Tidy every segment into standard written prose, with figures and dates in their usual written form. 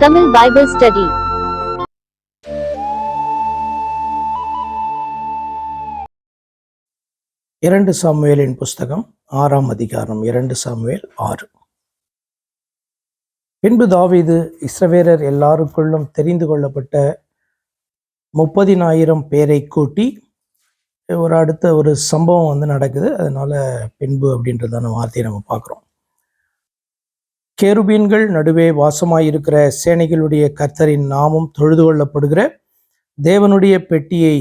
Tamil Bible Study. இரண்டு சாமுவேலின் புஸ்தகம் 6ஆம் அதிகாரம். 2 சாமுவேல் 6. பின்பு தாவீது இஸ்ரவேலர் எல்லாருக்குள்ளும் தெரிந்து கொள்ளப்பட்ட 30,000 பேரை கூட்டி அடுத்த ஒரு சம்பவம் நடக்குது. அதனால பின்பு அப்படின்றதான வார்த்தையை நம்ம பார்க்குறோம். கேருபீன்கள் நடுவே வாசமாயிருக்கிற சேனைகளுடைய கர்த்தரின் நாமம் தொழுது கொள்ளப்படுகிற தேவனுடைய பெட்டியை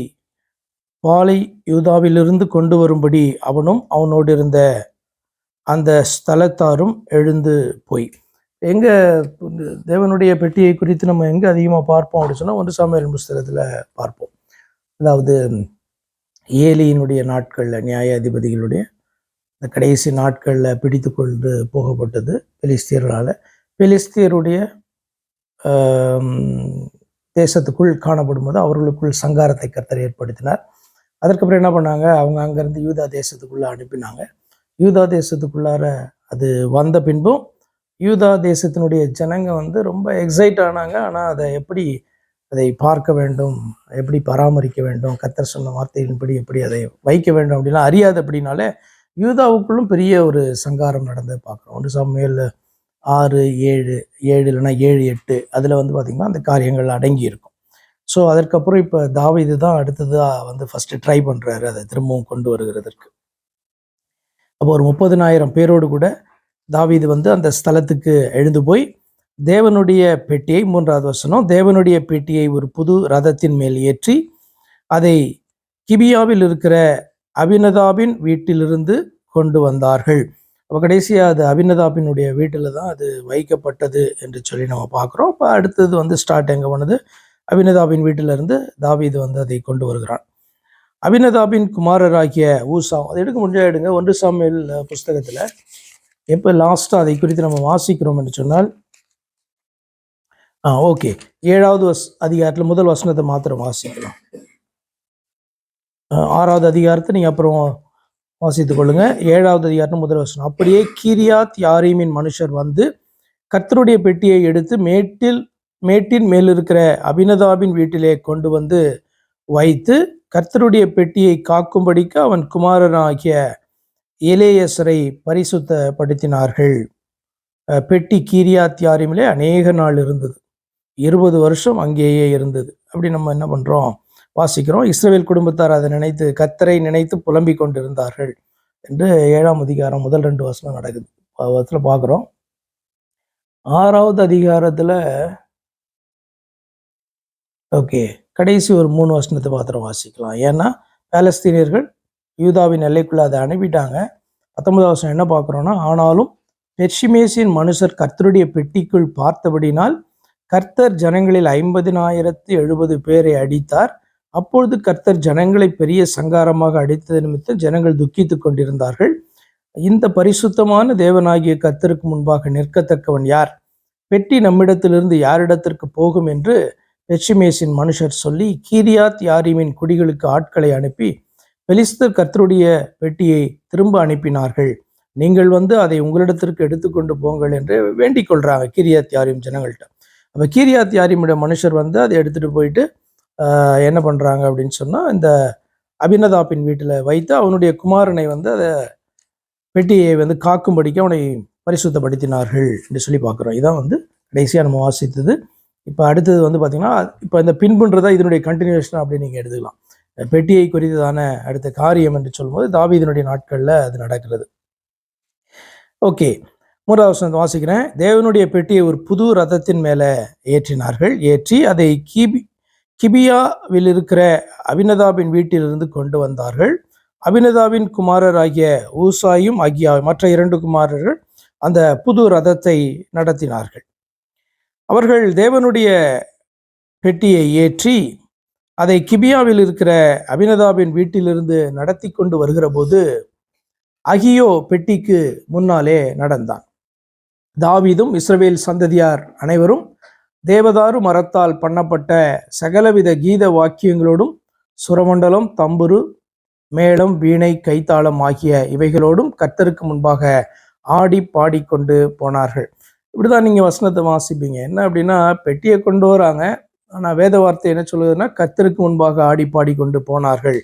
பாலை யூதாவிலிருந்து கொண்டு வரும்படி அவனும் அவனோடு இருந்த அந்த ஸ்தலத்தாரும் எழுந்து போய் எங்க தேவனுடைய பெட்டியை குறித்து நம்ம எங்க அதிகமாக பார்ப்போம் அப்படின்னு சொன்னால் 1 சாமுவேல் புஸ்தகத்தில் பார்ப்போம். அதாவது ஏலியினுடைய நாட்களில், நியாயாதிபதிகளுடைய இந்த கடைசி நாட்களில் பிடித்து கொண்டு போகப்பட்டது பெலிஸ்தியர்களால். பெலிஸ்தியருடைய தேசத்துக்குள் காணப்படும் போது அவர்களுக்குள் சங்காரத்தை கர்த்தர் ஏற்படுத்தினார். அதற்கப்புறம் என்ன பண்ணாங்க, அவங்க அங்கேருந்து யூதா தேசத்துக்குள்ளே அனுப்பினாங்க. யூதா தேசத்துக்குள்ளார அது வந்த பின்பும் யூதா தேசத்தினுடைய ஜனங்க ரொம்ப எக்ஸைட் ஆனாங்க. ஆனால் அதை பார்க்க வேண்டும், எப்படி பராமரிக்க வேண்டும், கர்த்தர் சொன்ன வார்த்தையின்படி எப்படி அதை வைக்க வேண்டும் அப்படின்லாம் அறியாது. அப்படின்னாலே யூதாவுக்குள்ளும் பெரிய ஒரு சங்காரம் நடந்து பார்க்குறோம். 1 சாமுவேல் 6, 7 இல்லைன்னா 7, 8 அதில் பார்த்திங்கன்னா அந்த காரியங்கள் அடங்கி இருக்கும். ஸோ அதற்கப்புறம் இப்போ தாவீது தான் அடுத்ததாக ஃபஸ்ட்டு ட்ரை பண்ணுறாரு அதை திரும்பவும் கொண்டு வருகிறதற்கு. அப்போ ஒரு 30,000 பேரோடு கூட தாவீது அந்த ஸ்தலத்துக்கு எழுந்து போய் தேவனுடைய பெட்டியை, 3வது வசனம், தேவனுடைய பெட்டியை ஒரு புது ரதத்தின் மேல் ஏற்றி அதை கிபியாவில் இருக்கிற அபினதாபின் வீட்டிலிருந்து கொண்டு வந்தார்கள். அப்போ கடைசியாக அது அபினதாபினுடைய வீட்டில் தான் அது வைக்கப்பட்டது என்று சொல்லி நம்ம பார்க்குறோம். இப்போ அடுத்தது ஸ்டார்ட் எங்கே பண்ணுது, அபினதாபின் வீட்டிலிருந்து தாவீது அதை கொண்டு வருகிறான். அபினதாபின் குமாரராகிய ஊசா, அதை எடுக்க முடிஞ்சா எடுங்க. 1 சாமுவேல் புஸ்தகத்தில் எப்போ லாஸ்ட்டாக அதை குறித்து நம்ம வாசிக்கிறோம் என்று சொன்னால், ஓகே, 7வது அதிகாரத்தில் முதல் வசனத்தை மாத்திரம் வாசிக்கலாம். 6வது அதிகாரத்தை நீங்கள் அப்புறம் வாசித்துக் கொள்ளுங்க. 7வது அதிகாரத்தில் முதல் வசனம், அப்படியே கீரியாத் யாரீமின் மனுஷர் கர்த்தருடைய பெட்டியை எடுத்து மேட்டின் மேல் இருக்கிற அபினதாபின் வீட்டிலே கொண்டு வைத்து கர்த்தருடைய பெட்டியை காக்கும்படிக்கு அவன் குமாரனாகிய எலேயசரை பரிசுத்தப்படுத்தினார்கள். பெட்டி கீரியாத் யாரீமிலே அநேக நாள் இருந்தது, 20 வருஷம் அங்கேயே இருந்தது. அப்படி நம்ம என்ன பண்ணுறோம், வாசிக்கிறோம். இஸ்ரவேல் குடும்பத்தார் அதை நினைத்து கர்த்தரை நினைத்து புலம்பிக் கொண்டிருந்தார்கள் என்று 7ஆம் அதிகாரம் முதல் 2 வசனம் நடக்குது. அதில் பார்க்குறோம். 6வது அதிகாரத்தில் ஓகே, கடைசி ஒரு 3 வசனத்தை மாத்திரம் வாசிக்கலாம். ஏன்னா பாலஸ்தீனியர்கள் யூதாவின் எல்லைக்குள்ளே அதை அனுப்பிட்டாங்க. 19வது வசனம் என்ன பார்க்குறோன்னா, ஆனாலும் பெர்ஷிமேசின் மனுஷர் கர்த்தருடைய பெட்டிக்குள் பார்த்தபடினால் கர்த்தர் ஜனங்களில் 50,070 பேரை அடித்தார். அப்பொழுது கர்த்தர் ஜனங்களை பெரிய சங்காரமாக அடித்தது நிமித்தம் ஜனங்கள் துக்கித்து கொண்டிருந்தார்கள். இந்த பரிசுத்தமான தேவனாகிய கர்த்தருக்கு முன்பாக நிற்கத்தக்கவன் யார்? பெட்டி நம்மிடத்திலிருந்து யாரிடத்திற்கு போகும் என்று பெர்ஷிமேசின் மனுஷர் சொல்லி கீரியாத் யாரீமின் குடிகளுக்கு ஆட்களை அனுப்பி பெலிஸ்தர் கர்த்தருடைய பெட்டியை திரும்ப அனுப்பினார்கள். நீங்கள் அதை உங்களிடத்திற்கு எடுத்துக்கொண்டு போங்கள் என்று வேண்டிக் கொள்றாங்க கீரியாத் யாரீம் ஜனங்கள்கிட்ட. அப்போ கீரியாத் யாரீமுடைய மனுஷர் அதை எடுத்துகிட்டு போயிட்டு என்ன பண்ணுறாங்க அப்படின்னு சொன்னால், இந்த அபினதாபின் வீட்டில் வைத்து அவனுடைய குமாரனை அதை பெட்டியை காக்கும்படிக்கு அவனை பரிசுத்தப்படுத்தினார்கள் என்று சொல்லி பார்க்குறோம். இதான் கடைசியாக நம்ம வாசித்தது. இப்போ அடுத்தது பார்த்திங்கன்னா, இப்போ இந்த பின்புன்றதா இதனுடைய கண்டினியூஷன் அப்படின்னு நீங்கள் எடுத்துக்கலாம். பெட்டியை குறித்ததான அடுத்த காரியம் என்று சொல்லும்போது தாவீதினுடைய நாட்களில் அது நடக்கிறது. ஓகே, 3வது வசனத்தை வாசிக்கிறேன். தேவனுடைய பெட்டியை ஒரு புது ரதத்தின் மேலே ஏற்றினார்கள். ஏற்றி அதை கிபியாவில் இருக்கிற அபினதாபின் வீட்டிலிருந்து கொண்டு வந்தார்கள். அபினதாபின் குமாரராகிய ஊசாயும் அகியாவும் மற்ற 2 குமாரர்கள் அந்த புது ரதத்தை நடத்தினார்கள். அவர்கள் தேவனுடைய பெட்டியை ஏற்றி அதை கிபியாவில் இருக்கிற அபினதாபின் வீட்டிலிருந்து நடத்தி கொண்டு வருகிற போது அகியோ பெட்டிக்கு முன்னாலே நடந்தான். தாவீதும் இஸ்ரவேல் சந்ததியார் அனைவரும் தேவதாரு மரத்தால் பண்ணப்பட்ட சகலவித கீத வாக்கியங்களோடும் சுரமண்டலம், தம்புரு, மேளம், வீணை, கைத்தாளம் ஆகிய இவைகளோடும் கர்த்தருக்கு முன்பாக ஆடி பாடிக்கொண்டு போனார்கள். இப்படிதான் நீங்க வசனத்தை வாசிப்பீங்க. என்ன அப்படின்னா, பெட்டியை கொண்டு வராங்க. ஆனா வேத வார்த்தை என்ன சொல்லுதுன்னா, கர்த்தருக்கு முன்பாக ஆடி பாடி கொண்டு போனார்கள்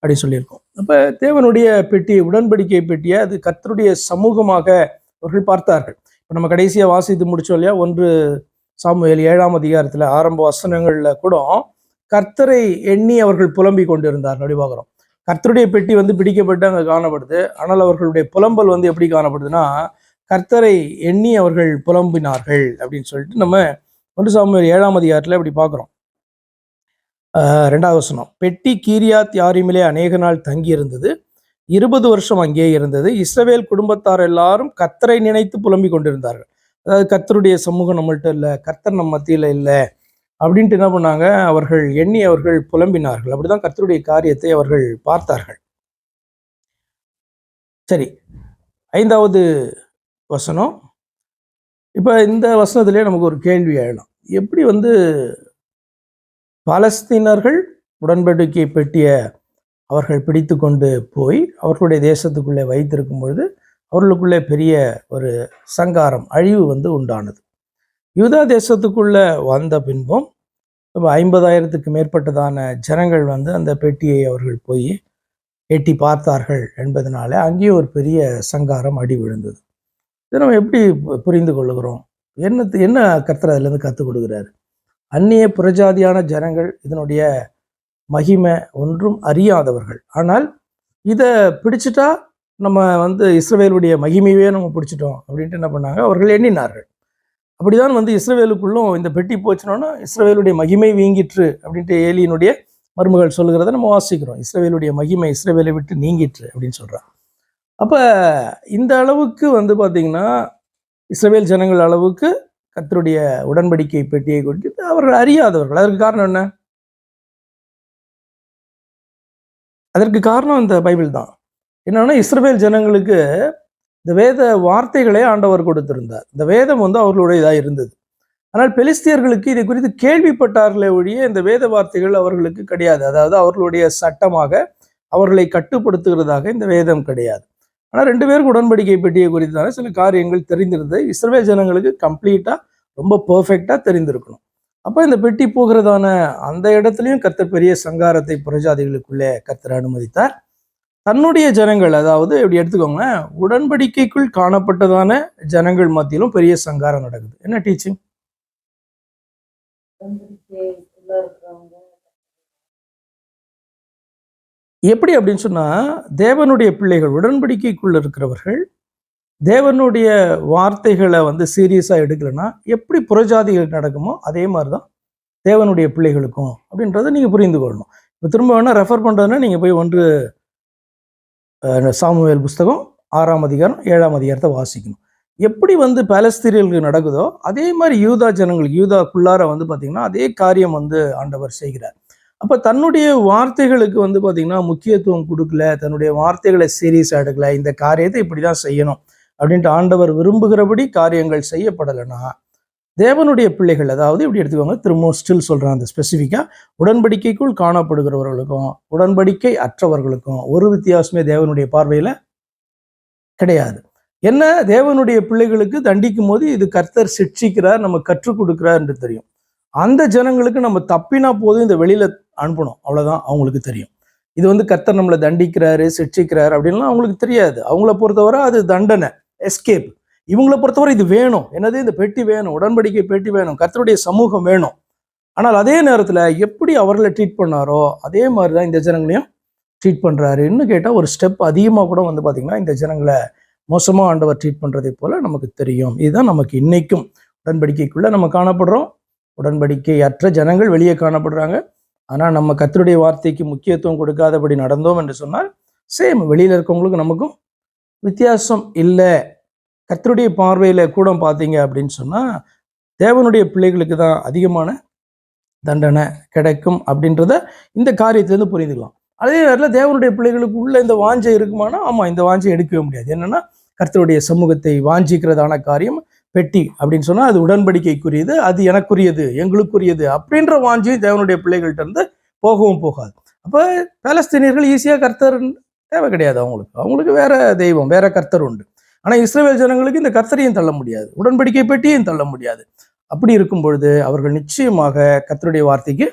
அப்படின்னு சொல்லியிருக்கோம். அப்ப தேவனுடைய பெட்டி, உடன்படிக்கை பெட்டியை அது கர்த்தருடைய சமூகமாக அவர்கள் பார்த்தார்கள். இப்ப நம்ம கடைசியா வாசித்து முடிச்சோம் இல்லையா, 1 சாமுவேல் 7ஆம் அதிகாரத்துல ஆரம்ப வசனங்கள்ல கூட கர்த்தரை எண்ணி அவர்கள் புலம்பிக் கொண்டிருந்தார்கள் அப்படி பார்க்கிறோம். கர்த்தருடைய பெட்டி வந்து பிடிக்கப்பட்டு அங்க காணப்படுது. ஆனால் அவர்களுடைய புலம்பல் வந்து எப்படி காணப்படுதுன்னா, கர்த்தரை எண்ணி அவர்கள் புலம்பினார்கள் அப்படின்னு சொல்லிட்டு நம்ம 1 சாமுவேல் 7ஆம் அதிகாரத்துல இப்படி பார்க்கிறோம். 2வது வசனம், பெட்டி கீரியாத் யாரிமிலே அநேக நாள் தங்கி இருந்தது, 20 வருஷம் அங்கே இருந்தது. இஸ்ரவேல் குடும்பத்தார் எல்லாரும் கர்த்தரை நினைத்து புலம்பிக் கொண்டிருந்தார்கள். அதாவது கர்த்தருடைய சமூகம் நம்மள்ட்ட இல்லை, கர்த்தர் நம்ம மத்தியில இல்லை அப்படின்ட்டு என்ன பண்ணாங்க, அவர்கள் எண்ணி அவர்கள் புலம்பினார்கள். அப்படிதான் கர்த்தருடைய காரியத்தை அவர்கள் பார்த்தார்கள். சரி, 5வது வசனம். இப்ப இந்த வசனத்திலே நமக்கு ஒரு கேள்வி எழலாம். எப்படி வந்து பாலஸ்தீனர்கள் உடன்படிக்கை பெட்டிய அவர்கள் பிடித்து கொண்டு போய் அவர்களுடைய தேசத்துக்குள்ளே வைத்திருக்கும் பொழுது அவர்களுக்குள்ளே பெரிய ஒரு சங்காரம், அழிவு வந்து உண்டானது. யூதா தேசத்துக்குள்ள வந்த பின்பும் 50,000க்கு மேற்பட்டதான ஜனங்கள் வந்து அந்த பெட்டியை அவர்கள் போய் எட்டி பார்த்தார்கள் என்பதனால அங்கேயும் ஒரு பெரிய சங்காரம் அடி விழுந்தது. இதை நம்ம எப்படி புரிந்து கொள்ளுகிறோம்? என்ன கர்த்தர் அதுலேருந்து கற்றுக் கொடுக்குறாரு? அந்நிய புறஜாதியான ஜனங்கள் இதனுடைய மகிமை ஒன்றும் அறியாதவர்கள். ஆனால் இதை பிடிச்சிட்டா நம்ம வந்து இஸ்ரவேலுடைய மகிமையே நம்ம பிடிச்சிட்டோம் அப்படின்ட்டு என்ன பண்ணாங்க, அவர்கள் எண்ணினார்கள். அப்படிதான் வந்து இஸ்ரவேலுக்குள்ளும் இந்த பெட்டி போச்சுனோன்னா இஸ்ரவேலுடைய மகிமை வீங்கிற்று அப்படின்ட்டு ஏலியினுடைய மருமகள் சொல்லுகிறத நம்ம வாசிக்கிறோம். இஸ்ரவேலுடைய மகிமை இஸ்ரவேலை விட்டு நீங்கிற்று அப்படின்னு சொல்றாங்க. அப்ப இந்த அளவுக்கு வந்து பார்த்தீங்கன்னா இஸ்ரவேல் ஜனங்கள் அளவுக்கு கர்த்தருடைய உடன்படிக்கை பெட்டியை கொண்டு அவர்கள் அறியாதவர்கள். அதற்கு காரணம் என்ன? அதற்கு காரணம் இந்த பைபிள் தான். என்னன்னா, இஸ்ரவேல் ஜனங்களுக்கு இந்த வேத வார்த்தைகளே ஆண்டவர் கொடுத்திருந்தார். இந்த வேதம் வந்து அவர்களுடையதாக இருந்தது. ஆனால் பெலிஸ்தியர்களுக்கு இதை குறித்து கேள்விப்பட்டார்களே ஒழிய இந்த வேத வார்த்தைகள் அவர்களுக்கு கிடையாது. அதாவது அவர்களுடைய சட்டமாக அவர்களை கட்டுப்படுத்துகிறதாக இந்த வேதம் கிடையாது. ஆனால் 2 பேருக்கு உடன்படிக்கை பெட்டியை குறித்தான சில காரியங்கள் தெரிந்திருந்தது. இஸ்ரவேல் ஜனங்களுக்கு கம்ப்ளீட்டா ரொம்ப பெர்ஃபெக்டா தெரிந்திருக்கணும். அப்ப இந்த பெட்டி போகிறதான அந்த இடத்துலையும் கர்த்தர் பெரிய சங்காரத்தை புறஜாதிகளுக்குள்ளே கர்த்தர் அனுமதித்தார். தன்னுடைய ஜனங்கள், அதாவது எப்படி எடுத்துக்கோங்க, உடன்படிக்கைக்குள் காணப்பட்டதான ஜனங்கள் மத்தியிலும் பெரிய சங்காரம் நடக்குது. என்ன டீச்சிங்? எப்படி அப்படின்னு சொன்னா, தேவனுடைய பிள்ளைகள் உடன்படிக்கைக்குள்ள இருக்கிறவர்கள் தேவனுடைய வார்த்தைகளை வந்து சீரியஸா எடுக்கலைன்னா எப்படி புறஜாதிகளுக்கு நடக்குமோ அதே மாதிரிதான் தேவனுடைய பிள்ளைகளுக்கும் அப்படின்றத நீங்க புரிந்து கொள்ளணும். இப்போ திரும்ப வேணா ரெஃபர் பண்றதுன்னா நீங்க போய் 1 சாமுவேல் புஸ்தகம் 6ஆம் அதிகாரம் 7ஆம் அதிகாரத்தை வாசிக்கணும். எப்படி வந்து பாலஸ்தீனியர்களுக்கு நடக்குதோ அதே மாதிரி யூதா ஜனங்களுக்கு, யூதாக்குள்ளார வந்து பார்த்தீங்கன்னா அதே காரியம் வந்து ஆண்டவர் செய்கிறார். அப்போ தன்னுடைய வார்த்தைகளுக்கு வந்து பார்த்தீங்கன்னா முக்கியத்துவம் கொடுக்கல, தன்னுடைய வார்த்தைகளை சீரியஸாக எடுக்கல, இந்த காரியத்தை இப்படி தான் செய்யணும் அப்படின்ட்டு ஆண்டவர் விரும்புகிறபடி காரியங்கள் செய்யப்படலைன்னா தேவனுடைய பிள்ளைகள், அதாவது இப்படி எடுத்துக்கோங்க, திரும்பவும் ஸ்டில் சொல்கிறேன் அந்த ஸ்பெசிஃபிக்காக, உடன்படிக்கைக்குள் காணப்படுகிறவர்களுக்கும் உடன்படிக்கை அற்றவர்களுக்கும் ஒரு வித்தியாசமே தேவனுடைய பார்வையில் கிடையாது. என்ன, தேவனுடைய பிள்ளைகளுக்கு தண்டிக்கும் போது இது கர்த்தர் சிட்சிக்கிறார், நம்ம கற்றுக் கொடுக்கிறார் என்று தெரியும். அந்த ஜனங்களுக்கு நம்ம தப்பினா போதும் இந்த வெளியில அனுப்பணும், அவ்வளவுதான் அவங்களுக்கு தெரியும். இது வந்து கர்த்தர் நம்மளை தண்டிக்கிறாரு சிட்சிக்கிறாரு அப்படின்லாம் அவங்களுக்கு தெரியாது. அவங்கள பொறுத்தவரை அது தண்டனை, எஸ்கேப். இவங்களை பொறுத்தவரை இது வேணும், என்னது, இந்த பெட்டி வேணும், உடன்படிக்கை பெட்டி வேணும், கர்த்தருடைய சமூகம் வேணும். ஆனால் அதே நேரத்தில் எப்படி அவர்களை ட்ரீட் பண்ணாரோ அதே மாதிரி தான் இந்த ஜனங்களையும் ட்ரீட் பண்ணுறாரு. இன்னும் கேட்டால் ஒரு ஸ்டெப் அதிகமாக கூட வந்து பார்த்திங்கன்னா இந்த ஜனங்களை மோசமாக ஆண்டவர் ட்ரீட் பண்ணுறதை போல் நமக்கு தெரியும். இதுதான் நமக்கு இன்னைக்கும் உடன்படிக்கைக்குள்ளே நம்ம காணப்படுறோம். உடன்படிக்கை அற்ற ஜனங்கள் வெளியே காணப்படுறாங்க. ஆனால் நம்ம கர்த்தருடைய வார்த்தைக்கு முக்கியத்துவம் கொடுக்காதபடி நடந்தோம் என்று சொன்னால் சேம் வெளியில் இருக்கவங்களுக்கும் நமக்கும் வித்தியாசம் இல்லை. கர்த்தருடைய பார்வையில் கூட பார்த்தீங்க அப்படின்னு சொன்னால் தேவனுடைய பிள்ளைகளுக்கு தான் அதிகமான தண்டனை கிடைக்கும் அப்படின்றத இந்த காரியத்திலேருந்து புரிந்துக்கலாம். அதே நேரத்தில் தேவனுடைய பிள்ளைகளுக்கு உள்ள இந்த வாஞ்சை இருக்குமானா, ஆமாம், இந்த வாஞ்சை எடுக்கவே முடியாது. என்னன்னா, கர்த்தருடைய சமூகத்தை வாஞ்சிக்கிறதான காரியம் பெட்டி அப்படின்னு சொன்னால் அது உடன்படிக்கைக்குரியது, அது எனக்குரியது, எங்களுக்குரியது அப்படின்ற வாஞ்சியும் தேவனுடைய பிள்ளைகள்கிட்ட இருந்து போகவும் போகாது. அப்போ பாலஸ்தீனியர்கள் ஈஸியாக கர்த்தர் தேவை கிடையாது அவங்களுக்கு. அவங்களுக்கு வேற தெய்வம், வேற கர்த்தர் உண்டு. ஆனால் இஸ்ரவேல் ஜனங்களுக்கு இந்த கர்த்தரையும் தள்ள முடியாது, உடன்படிக்கை பெட்டியையும் தள்ள முடியாது. அப்படி இருக்கும் பொழுது அவர்கள் நிச்சயமாக கர்த்தருடைய வார்த்தைக்கு,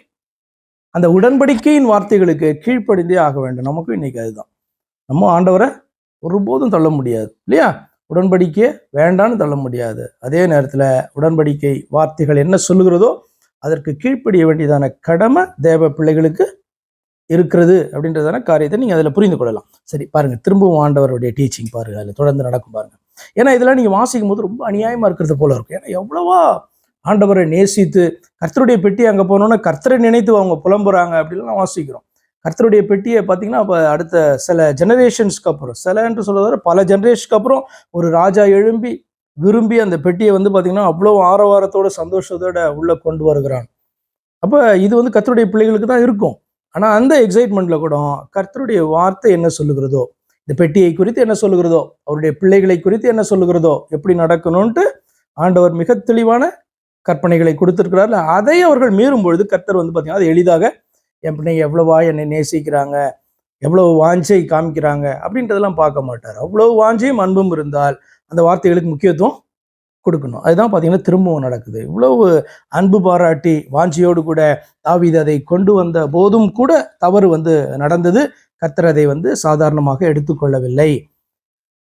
அந்த உடன்படிக்கையின் வார்த்தைகளுக்கு கீழ்ப்படிந்தே ஆக வேண்டும். நமக்கும் இன்னைக்கு அதுதான். நம்ம ஆண்டவரை ஒருபோதும் தள்ள முடியாது இல்லையா? உடன்படிக்கையை வேண்டான்னு தள்ள முடியாது. அதே நேரத்தில் உடன்படிக்கை வார்த்தைகள் என்ன சொல்லுகிறதோ அதற்கு கீழ்ப்படிய வேண்டியதான கடமை தேவ பிள்ளைகளுக்கு இருக்கிறது அப்படின்றதான காரியத்தை நீங்கள் அதில் புரிந்து கொள்ளலாம். சரி பாருங்க, திரும்பவும் ஆண்டவருடைய டீச்சிங் பாருங்க, அதில் தொடர்ந்து நடக்கும் பாருங்க. ஏன்னா இதெல்லாம் நீங்கள் வாசிக்கும் போது ரொம்ப அநியாயமா இருக்கிறது போல இருக்கும். ஏன்னா எவ்வளவா ஆண்டவரை நேசித்து கர்த்தருடைய பெட்டி அங்கே போனோன்னா கர்த்தரை நினைத்து அவங்க புலம்புறாங்க அப்படின்லாம் வாசிக்கிறோம். கர்த்தருடைய பெட்டியை பார்த்தீங்கன்னா அப்போ அடுத்த சில ஜெனரேஷன்ஸ்க்கு அப்புறம், சில என்று சொல்றத பல ஜெனரேஷனுக்கு அப்புறம் ஒரு ராஜா எழும்பி விரும்பி அந்த பெட்டியை வந்து பார்த்தீங்கன்னா அவ்வளோ ஆரவாரத்தோட சந்தோஷத்தோட உள்ள கொண்டு வருகிறான். அப்போ இது வந்து கர்த்தருடைய பிள்ளைகளுக்கு தான் இருக்கும். ஆனால் அந்த எக்ஸைட்மெண்ட்ல கூட கர்த்தருடைய வார்த்தை என்ன சொல்லுகிறதோ, இந்த பெட்டியை குறித்து என்ன சொல்லுகிறதோ, அவருடைய பிள்ளைகளை குறித்து என்ன சொல்லுகிறதோ, எப்படி நடக்கணும்ட்டு ஆண்டவர் மிக தெளிவான கற்பனைகளை கொடுத்திருக்கிறார். அதை அவர்கள் மீறும் பொழுது கர்த்தர் வந்து பார்த்தீங்கன்னா அது எளிதாக என் பிள்ளைங்க எவ்வளவா என்னை நேசிக்கிறாங்க, எவ்வளவு வாஞ்சை காமிக்கிறாங்க அப்படின்றதெல்லாம் பார்க்க மாட்டார். அவ்வளவு வாஞ்சையும் அன்பும் இருந்தால் அந்த வார்த்தைகளுக்கு முக்கியத்துவம் கொடுக்கணும். அதுதான் பார்த்தீங்கன்னா திரும்பவும் நடக்குது. இவ்வளவு அன்பு பாராட்டி வாஞ்சியோடு கூட தாவீது அதை கொண்டு வந்த போதும் கூட தவறு வந்து நடந்தது. கர்த்தர் அதை வந்து சாதாரணமாக எடுத்துக்கொள்ளவில்லை.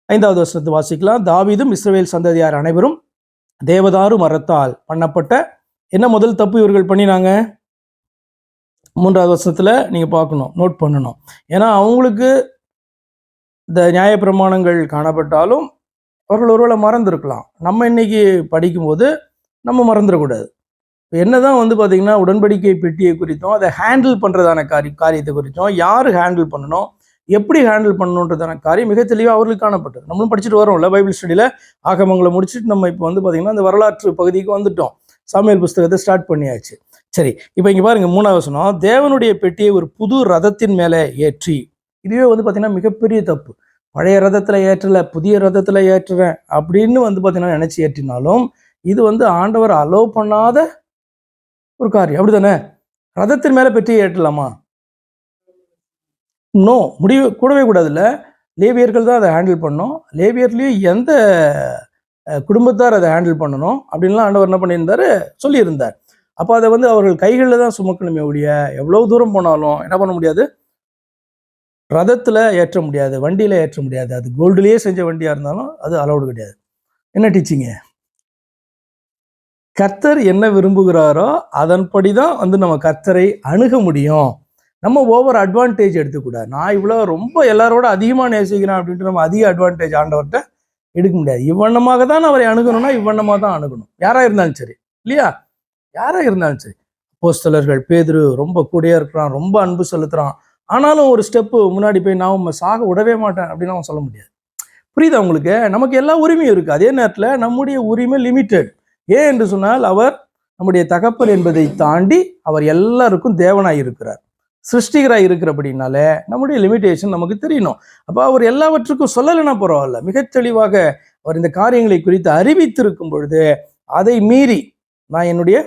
5வது வசனத்தை வாசிக்கலாம். தாவீதும் இஸ்ரவேல் சந்ததியார் அனைவரும் தேவதாரு மரத்தால் பண்ணப்பட்ட என்ன முதல் தப்பு இவர்கள் பண்ணினாங்க? 3வது வசனத்துல நீங்க பார்க்கணும், நோட் பண்ணணும். ஏன்னா அவங்களுக்கு இந்த நியாயப்பிரமாணங்கள் காணப்பட்டாலும் அவர்கள் ஒருவேளை மறந்துருக்கலாம். நம்ம இன்னைக்கு படிக்கும்போது நம்ம மறந்துடக்கூடாது. என்னதான் வந்து பார்த்தீங்கன்னா உடன்படிக்கை பெட்டியை குறித்தும் அதை ஹேண்டில் பண்ணுறதான காரியத்தை குறித்தும் யார் ஹேண்டில் பண்ணணும், எப்படி ஹேண்டில் பண்ணணுன்றதான காரியம் மிக தெளிவாக அவர்களுக்கு காணப்பட்டது. நம்மளும் படிச்சுட்டு வரோம்ல பைபிள் ஸ்டடியில். ஆகமங்களை முடிச்சுட்டு நம்ம இப்போ வந்து பார்த்தீங்கன்னா அந்த வரலாற்று பகுதிக்கு வந்துட்டோம். சாமுவேல் புஸ்தகத்தை ஸ்டார்ட் பண்ணியாச்சு. சரி, இப்போ இங்கே பாருங்க 3வது வசனம். தேவனுடைய பெட்டியை ஒரு புது ரதத்தின் மேலே ஏற்றி, இதுவே வந்து பார்த்தீங்கன்னா மிகப்பெரிய தப்பு. பழைய ரதத்தில் ஏற்றலை, புதிய ரதத்தில் ஏற்றுறேன் அப்படின்னு வந்து பார்த்தீங்கன்னா நினச்சி ஏற்றினாலும் இது வந்து ஆண்டவர் அலோவ் பண்ணாத ஒரு காரியம். அப்படிதானே? ரதத்தின் மேலே பெட்டியை ஏற்றலாமா? நோ, முடிவு கூடவே கூடாதுல்ல. லேவியர்கள் தான் அதை ஹேண்டில் பண்ணணும். லேவியர்லேயும் எந்த குடும்பத்தார் அதை ஹேண்டில் பண்ணணும் அப்படின்லாம் ஆண்டவர் என்ன பண்ணியிருந்தாரு, சொல்லியிருந்தார். அப்போ அதை வந்து அவர்கள் கைகளில் தான் சுமக்கணுமே ஒழிய எவ்வளவு தூரம் போனாலும் என்ன பண்ண முடியாது, ரதத்தில் ஏற்ற முடியாது, வண்டியில் ஏற்ற முடியாது. அது கோல்டுலேயே செஞ்ச வண்டியாக இருந்தாலும் அது அலௌடு கிடையாது. என்ன டீச்சிங்க? கர்த்தர் என்ன விரும்புகிறாரோ அதன்படி தான் வந்து நம்ம கர்த்தரை அணுக முடியும். நம்ம ஓவர் அட்வான்டேஜ் எடுத்துக்கூடாது. நான் இவ்வளோ ரொம்ப எல்லாரோட அதிகமாக நேசிக்கிறேன் அப்படின்ட்டு நம்ம அதிக அட்வான்டேஜ் ஆண்டவர்கிட்ட எடுக்க முடியாது. இவ்வண்ணமாக தான் அவரை அணுகணும்னா இவ்வண்ணமாக தான் அணுகணும், யாராக இருந்தாலும் சரி இல்லையா? யாராக இருந்தாலும் சரி. அப்போஸ்தலர்கள் பேதுரு ரொம்ப கூடயே இருக்கிறான், ரொம்ப அன்பு செலுத்துறான், ஆனாலும் ஒரு ஸ்டெப்பு முன்னாடி போய் நான் உண்மை சாக விடவே மாட்டேன் அப்படின்னு அவன் சொல்ல முடியாது. புரியுதா உங்களுக்கு? நமக்கு எல்லா உரிமையும் இருக்குது. அதே நேரத்தில் நம்முடைய உரிமை லிமிட்டெட். ஏன் என்று சொன்னால் அவர் நம்முடைய தகப்பன் என்பதை தாண்டி அவர் எல்லாருக்கும் தேவனாய் இருக்கிறார், சிருஷ்டிகராய் இருக்கிறபடினால நம்முடைய லிமிட்டேஷன் நமக்கு தெரியணும். அப்போ அவர் எல்லாவற்றுக்கும் சொல்லலைன்னா பரவாயில்ல, மிக தெளிவாக அவர் இந்த காரியங்களை குறித்து அறிவித்திருக்கும் பொழுது அதை மீறி நான் என்னுடைய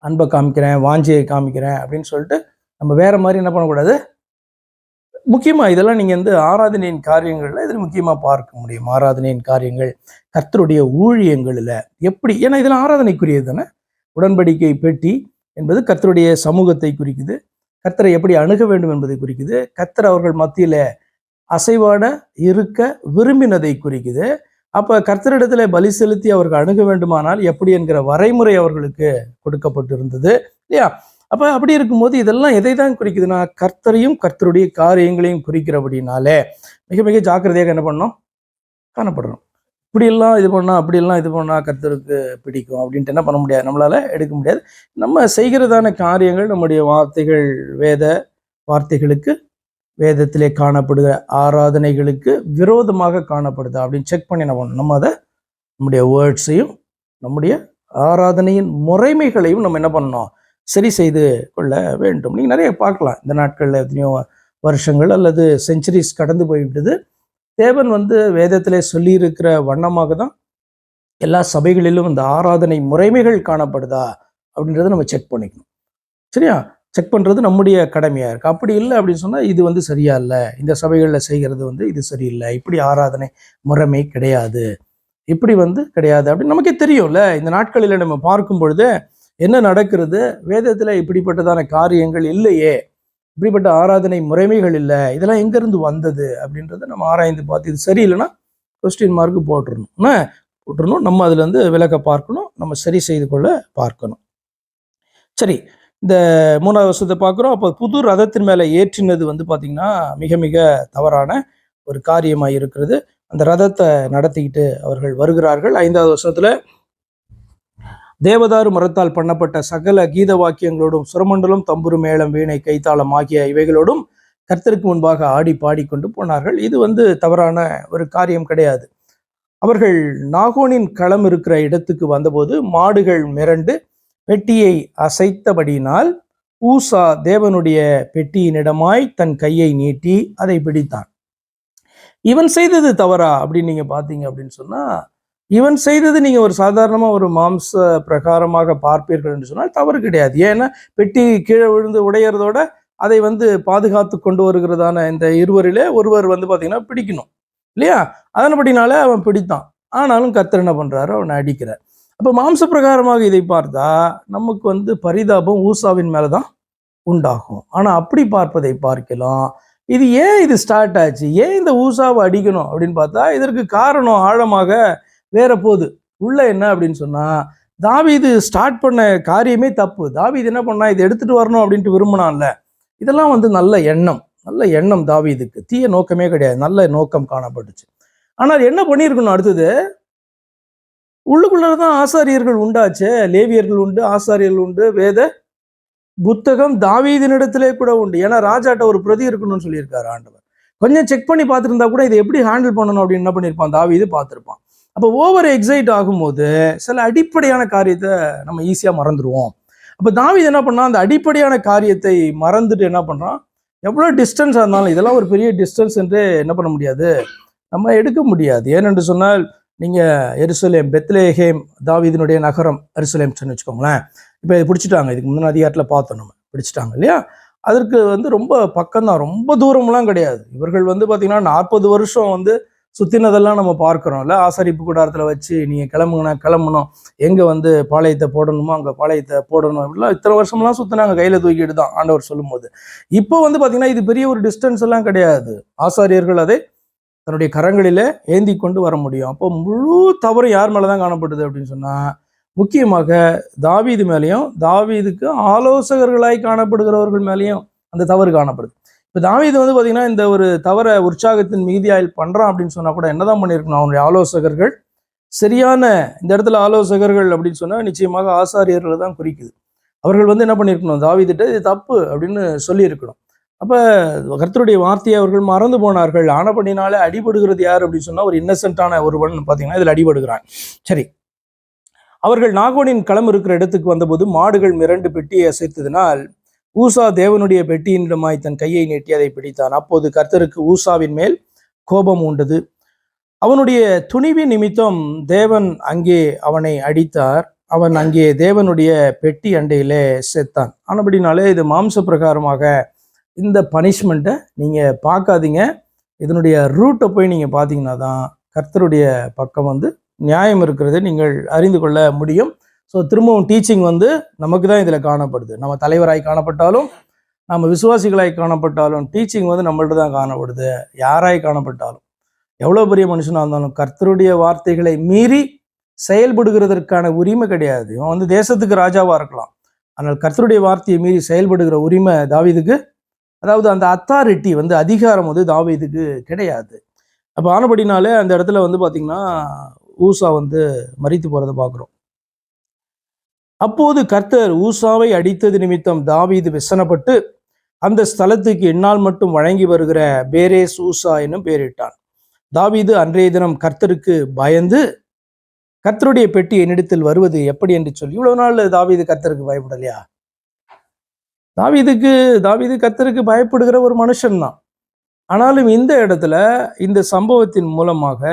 அன்பை காமிக்கிறேன், வாஞ்சையை காமிக்கிறேன் அப்படின்னு சொல்லிட்டு நம்ம வேற மாதிரி என்ன பண்ணக்கூடாது. முக்கியமாக இதெல்லாம் நீங்கள் வந்து ஆராதனையின் காரியங்களில் இதில் முக்கியமாக பார்க்க முடியும். ஆராதனையின் காரியங்கள் கர்த்தருடைய ஊழியங்களில் எப்படி, ஏன்னா இதெல்லாம் ஆராதனைக்குரியது தானே. உடன்படிக்கை பெட்டி என்பது கர்த்தருடைய சமூகத்தை குறிக்குது, கர்த்தரை எப்படி அணுக வேண்டும் என்பதை குறிக்குது, கர்த்தர் அவர்கள் மத்தியில் அசைவாட இருக்க விரும்பினதை குறிக்குது. அப்போ கர்த்தரிடத்துல பலி செலுத்தி அவர்கள் அணுக வேண்டுமானால் எப்படி என்கிற வரைமுறை அவர்களுக்கு கொடுக்கப்பட்டிருந்தது இல்லையா? அப்போ அப்படி இருக்கும்போது இதெல்லாம் எதை தான் குறிக்குதுன்னா கர்த்தரையும் கர்த்தருடைய காரியங்களையும் குறிக்கிறபடினாலே மிக மிக ஜாக்கிரதையாக என்ன பண்ணணும், காணப்படணும். இப்படியெல்லாம் இது பண்ணால் அப்படியெல்லாம் இது பண்ணால் கர்த்தருக்கு பிடிக்கும் அப்படின்ட்டு என்ன பண்ண முடியாது, நம்மளால் எடுக்க முடியாது. நம்ம செய்கிறதான காரியங்கள் நம்முடைய வார்த்தைகள் வேத வார்த்தைகளுக்கு, வேதத்திலே காணப்படுகிற ஆராதனைகளுக்கு விரோதமாக காணப்படுதா அப்படின்னு செக் பண்ணி என்ன பண்ணணும். நம்ம அதை நம்முடைய வேர்ட்ஸையும் நம்முடைய ஆராதனையின் முறைமைகளையும் நம்ம என்ன பண்ணணும், சரி செய்து கொள்ள வேண்டும். நீங்கள் நிறைய பார்க்கலாம் இந்த நாட்களில், எத்தனையோ வருஷங்கள் அல்லது செஞ்சுரிஸ் கடந்து போய்விட்டது. தேவன் வந்து வேதத்திலே சொல்லியிருக்கிற வண்ணமாக தான் எல்லா சபைகளிலும் இந்த ஆராதனை முறைமைகள் காணப்படுதா அப்படின்றத நம்ம செக் பண்ணிக்கணும். சரியா? செக் பண்ணுறது நம்முடைய கடமையாக இருக்குது. அப்படி இல்லை அப்படின்னு சொன்னால் இது வந்து சரியா இல்லை, இந்த சபைகளில் செய்கிறது வந்து இது சரியில்லை, இப்படி ஆராதனை முறைமை கிடையாது, இப்படி வந்து கிடையாது அப்படின்னு நமக்கே தெரியும்ல. இந்த நாட்களில் நம்ம பார்க்கும் பொழுது என்ன நடக்கிறது, வேதத்தில் இப்படிப்பட்டதான காரியங்கள் இல்லையே, இப்படிப்பட்ட ஆராதனை முறைமைகள் இல்லை, இதெல்லாம் எங்கேருந்து வந்தது அப்படின்றத நம்ம ஆராய்ந்து பார்த்து இது சரியில்லைன்னா கொஸ்டின் மார்க்கு போட்டுறணும். நம்ம அதுலேருந்து விலக பார்க்கணும், நம்ம சரி செய்து கொள்ள பார்க்கணும். சரி, இந்த 3வது வருஷத்தை பார்க்குறோம். அப்போ புது ரதத்தின் மேலே ஏற்றினது வந்து பார்த்திங்கன்னா மிக மிக தவறான ஒரு காரியமாக இருக்கிறது. அந்த ரதத்தை நடத்திக்கிட்டு அவர்கள் வருகிறார்கள். 5வது வருஷத்தில் தேவதாரு மரத்தால் பண்ணப்பட்ட சகல கீத வாக்கியங்களோடும் சுரமண்டலம், தம்புரு, மேளம், வீணை, கைத்தாளம் ஆகிய இவைகளோடும் கர்த்தருக்கு முன்பாக ஆடி பாடிக்கொண்டு போனார்கள். இது வந்து தவறான ஒரு காரியம் கிடையாது. அவர்கள் நாகோனின் களம் இருக்கிற இடத்துக்கு வந்தபோது மாடுகள் மிரண்டு பெட்டியை அசைத்தபடியினால் ஊசா தேவனுடைய பெட்டியினிடமாய் தன் கையை நீட்டி அதை பிடித்தான். இவன் செய்தது தவறா அப்படின்னு நீங்க பார்த்தீங்க அப்படின்னு சொன்னா, இவன் செய்தது நீங்க ஒரு சாதாரணமா ஒரு மாம்ச பிரகாரமாக பார்ப்பீர்கள் என்று சொன்னால் தவறு கிடையாது. ஏன்னா பெட்டி கீழே விழுந்து உடையறதோட அதை வந்து பாதுகாத்து கொண்டு வருகிறதான இந்த இருவரிலே ஒருவர் வந்து பார்த்தீங்கன்னா பிடிக்கணும் இல்லையா? அதன்படினாலே அவன் பிடித்தான். ஆனாலும் கர்த்தர் என்ன பண்றாரு, அவனை அடிக்கிறார். அப்போ மாம்ச பிரகாரமாக இதை பார்த்தா நமக்கு வந்து பரிதாபம் ஊசாவின் மேலதான் உண்டாகும். ஆனா அப்படி பார்ப்பதை பார்க்கலாம், இது ஏன் இது ஸ்டார்ட் ஆச்சு, ஏன் இந்த ஊசாவை அடிக்கணும் அப்படின்னு பார்த்தா இதற்கு காரணம் ஆழமாக வேற போகுது. உள்ள என்ன அப்படின்னு சொன்னா, தாவீது ஸ்டார்ட் பண்ண காரியமே தப்பு. தாவீது என்ன பண்ணா, இதை எடுத்துட்டு வரணும் அப்படின்ட்டு விரும்பினான்ல. இதெல்லாம் வந்து நல்ல எண்ணம் தாவீதுக்கு, தீய நோக்கமே கிடையாது, நல்ல நோக்கம் காணப்பட்டுச்சு. ஆனால் என்ன பண்ணியிருக்கணும், அடுத்தது உள்ளுக்குள்ளதான் ஆசாரியர்கள் உண்டாச்சு, லேவியர்கள் உண்டு, ஆசாரியர்கள் உண்டு, வேத புத்தகம் தாவீதினிடத்திலே கூட உண்டு. ஏன்னா ராஜாட்ட ஒரு பிரதி இருக்கணும்னு சொல்லியிருக்காரு ஆண்டவர். கொஞ்சம் செக் பண்ணி பார்த்துருந்தா கூட இதை எப்படி ஹேண்டில் பண்ணணும் அப்படின்னு என்ன பண்ணியிருப்பான், தாவீது பார்த்துருப்பான். அப்போ ஓவர் எக்ஸைட் ஆகும்போது சில அடிப்படையான காரியத்தை நம்ம ஈஸியாக மறந்துடுவோம். அப்போ தாவீது என்ன பண்ணால் அந்த அடிப்படையான காரியத்தை மறந்துட்டு என்ன பண்ணுறான், எவ்வளோ டிஸ்டன்ஸாக இருந்தாலும் இதெல்லாம் ஒரு பெரிய டிஸ்டன்ஸ் என்று என்ன பண்ண முடியாது, நம்ம எடுக்க முடியாது. ஏனென்று சொன்னால் நீங்கள் எருசலேம், பெத்லேஹேம் தாவீதினுடைய நகரம் எருசலேம் சொன்னு வச்சுக்கோங்களேன். இப்போ இது பிடிச்சிட்டாங்க, இதுக்கு முந்தின அதிகாரத்தில் பார்த்தோம், நம்ம பிடிச்சிட்டாங்க இல்லையா? அதற்கு வந்து ரொம்ப பக்கம்தான், ரொம்ப தூரம்லாம் கிடையாது. இவர்கள் வந்து பார்த்தீங்கன்னா 40 வருஷம் வந்து சுற்றினதெல்லாம் நம்ம பார்க்குறோம்ல. ஆசாரிப்பு கூடாரத்தில் வச்சு நீங்கள் கிளம்பணும், எங்கே வந்து பாளையத்தை போடணுமோ அங்கே பாளையத்தை போடணும், இப்படிலாம் இத்தனை வருஷம்லாம் சுற்றினாங்க, கையில் தூக்கிட்டு தான் ஆண்டவர் சொல்லும்போது. இப்போ வந்து பார்த்தீங்கன்னா இது பெரிய ஒரு டிஸ்டன்ஸ் எல்லாம் கிடையாது. ஆசாரியர்கள் அதை தன்னுடைய கரங்களில் ஏந்தி கொண்டு வர முடியும். அப்போ முழு தவறு யார் மேலே தான் காணப்படுது அப்படின்னு சொன்னால், முக்கியமாக தாவீது மேலேயும் தாவீதுக்கு ஆலோசகர்களாய் காணப்படுகிறவர்கள் மேலேயும் அந்த தவறு காணப்படுது. இப்போ தாவீது வந்து பார்த்தீங்கன்னா இந்த ஒரு தவறை உற்சாகத்தின் மீதியாயில் பண்ணுறான் அப்படின்னு சொன்னால் கூட என்னதான் பண்ணியிருக்கணும், அவனுடைய ஆலோசகர்கள் சரியான, இந்த இடத்துல ஆலோசகர்கள் அப்படின்னு சொன்னால் நிச்சயமாக ஆசாரியர்களை தான் குறிக்குது. அவர்கள் வந்து என்ன பண்ணியிருக்கணும், தாவீதுட்ட இது தப்பு அப்படின்னு சொல்லியிருக்கணும். அப்போ கர்த்தருடைய வார்த்தையை அவர்கள் மறந்து போனார்கள். ஆனபடினாலே அடிபடுகிறது யார் அப்படின்னு சொன்னால் ஒரு இன்னசென்ட்டான ஒருவன் பார்த்தீங்கன்னா இதில் அடிபடுகிறான். சரி, அவர்கள் நாகோனின் களம் இருக்கிற இடத்துக்கு வந்தபோது மாடுகள் மிரண்டு பெட்டியை அசைத்ததினால் ஊசா தேவனுடைய பெட்டியினிடமாய் தன் கையை நீட்டி அதை பிடித்தான். அப்போது கர்த்தருக்கு ஊசாவின் மேல் கோபம் உண்டது. அவனுடைய துணிவின் நிமித்தம் தேவன் அங்கே அவனை அடித்தார். அவன் அங்கே தேவனுடைய பெட்டி அண்டையிலே செத்தான். ஆனபடினாலே இது மாம்ச பிரகாரமாக இந்த பனிஷ்மெண்ட்டை நீங்கள் பார்க்காதீங்க. இதனுடைய ரூட்டை போய் நீங்கள் பார்த்தீங்கன்னா தான் கர்த்தருடைய பக்கம் வந்து நியாயம் இருக்கிறது நீங்கள் அறிந்து கொள்ள முடியும். ஸோ திரும்பவும் டீச்சிங் வந்து நமக்கு தான் இதில் காணப்படுது. நம்ம தலைவராய் காணப்பட்டாலும், நம்ம விசுவாசிகளாய் காணப்பட்டாலும் டீச்சிங் வந்து நம்மள்ட்ட தான் காணப்படுது. யாராய் காணப்பட்டாலும், எவ்வளோ பெரிய மனுஷனாக இருந்தாலும் கர்த்தருடைய வார்த்தைகளை மீறி செயல்படுகிறதற்கான உரிமை கிடையாது. இவன் வந்து தேசத்துக்கு ராஜாவாக இருக்கலாம், ஆனால் கர்த்தருடைய வார்த்தையை மீறி செயல்படுகிற உரிமை தாவீதுக்கு, அதாவது அந்த அத்தாரிட்டி வந்து அதிகாரம் வந்து தாவீதுக்கு கிடையாது. அப்போ ஆனபடினாலே அந்த இடத்துல வந்து பார்த்திங்கன்னா ஊசா வந்து மரித்து போகிறத பார்க்குறோம். அப்போது கர்த்தர் ஊசாவை அடித்தது நிமித்தம் தாவீது விசனப்பட்டு அந்த ஸ்தலத்துக்கு என்னால் மட்டும் வழங்கி வருகிற பேரேஸ் ஊசா என்னும் பெயரிட்டான். தாவீது அன்றைய தினம் கர்த்தருக்கு பயந்து கர்த்தருடைய பெட்டி என்னிடத்தில் வருவது எப்படி என்று சொல்லி, இவ்வளவு நாள் தாவீது கர்த்தருக்கு பயப்படலையா? தாவீது கர்த்தருக்கு பயப்படுகிற ஒரு மனுஷன்தான். ஆனாலும் இந்த இடத்துல இந்த சம்பவத்தின் மூலமாக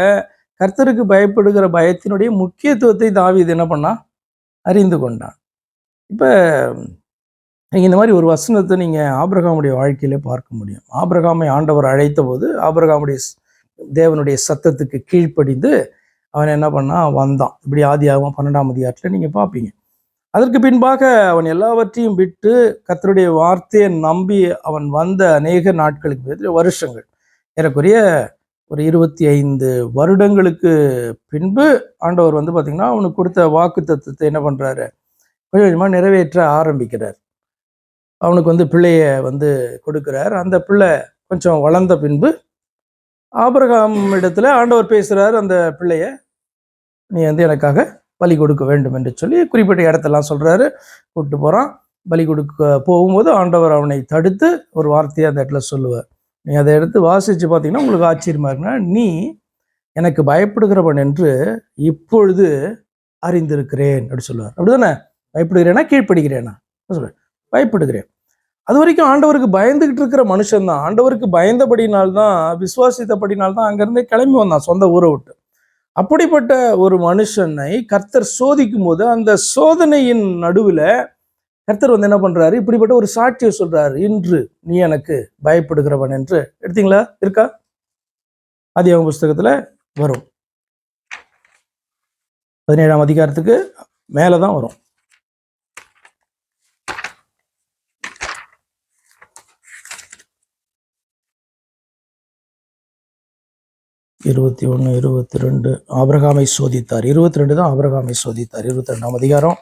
கர்த்தருக்கு பயப்படுகிற பயத்தினுடைய முக்கியத்துவத்தை தாவீது என்ன பண்ணா, அறிந்து கொண்டான். இப்போ நீங்கள் இந்த மாதிரி ஒரு வசனத்தை நீங்கள் ஆபிரகாமுடைய வாழ்க்கையிலே பார்க்க முடியும். ஆபிரகாமை ஆண்டவர் அழைத்த போது ஆபிரகாமுடைய தேவனுடைய சத்தத்துக்கு கீழ்ப்படிந்து அவன் என்ன பண்ணான், வந்தான். இப்படி ஆதியாகமம் 12ஆம் அதிகாரத்தில் நீங்கள் பார்ப்பீங்க. அதற்கு பின்பாக அவன் எல்லாவற்றையும் விட்டு கர்த்தருடைய வார்த்தையை நம்பி அவன் வந்த அநேக நாட்களுக்கு வருஷங்கள், ஏறக்குறைய ஒரு 25 வருடங்களுக்கு பின்பு ஆண்டவர் வந்து பார்த்திங்கன்னா அவனுக்கு கொடுத்த வாக்கு தத்துவத்தை என்ன பண்ணுறாரு, கொஞ்சம் கொஞ்சமாக நிறைவேற்ற ஆரம்பிக்கிறார். அவனுக்கு வந்து பிள்ளைய வந்து கொடுக்குறார். அந்த பிள்ளை கொஞ்சம் வளர்ந்த பின்பு ஆபிரகாம் இடத்துல ஆண்டவர் பேசுகிறார், அந்த பிள்ளைய நீ வந்து எனக்காக பலி கொடுக்க வேண்டும் என்று சொல்லி குறிப்பிட்ட இடத்தெல்லாம் சொல்கிறாரு. கூப்பிட்டு போகிறான். பலி கொடுக்க போகும்போது ஆண்டவர் அவனை தடுத்து ஒரு வார்த்தையை அந்த இடத்துல சொல்லுவார். நீ அதை எடுத்து வாசித்து பார்த்தீங்கன்னா உங்களுக்கு ஆச்சரியமாக இருக்குன்னா, நீ எனக்கு பயப்படுகிறவன் என்று இப்பொழுது அறிந்திருக்கிறேன் அப்படி சொல்லுவார். அப்படி தானே? பயப்படுகிறேனா கீழ்ப்படுகிறேனா சொல்லுவேன், பயப்படுகிறேன். அது வரைக்கும் ஆண்டவருக்கு பயந்துகிட்டு இருக்கிற மனுஷன்தான். ஆண்டவருக்கு பயந்தபடினால்தான், விசுவாசித்தபடினால்தான் அங்கேருந்தே கிளம்பி வந்தான் சொந்த ஊரை விட்டு. அப்படிப்பட்ட ஒரு மனுஷனை கர்த்தர் சோதிக்கும் போது அந்த சோதனையின் நடுவில் கர்த்தர் வந்து என்ன பண்றாரு, இப்படிப்பட்ட ஒரு சாட்சியை சொல்றாரு, இன்று நீ எனக்கு பயப்படுகிறவன் என்று. எடுத்தீங்களா? இருக்கா? ஆதியாகமம் புஸ்தகத்துல வரும். 17ஆம் அதிகாரத்துக்கு மேலதான் வரும். 21, 22 ஆபிரகாமை சோதித்தார். 22 தான் ஆபிரகாமை சோதித்தார். 22ஆம் அதிகாரம்.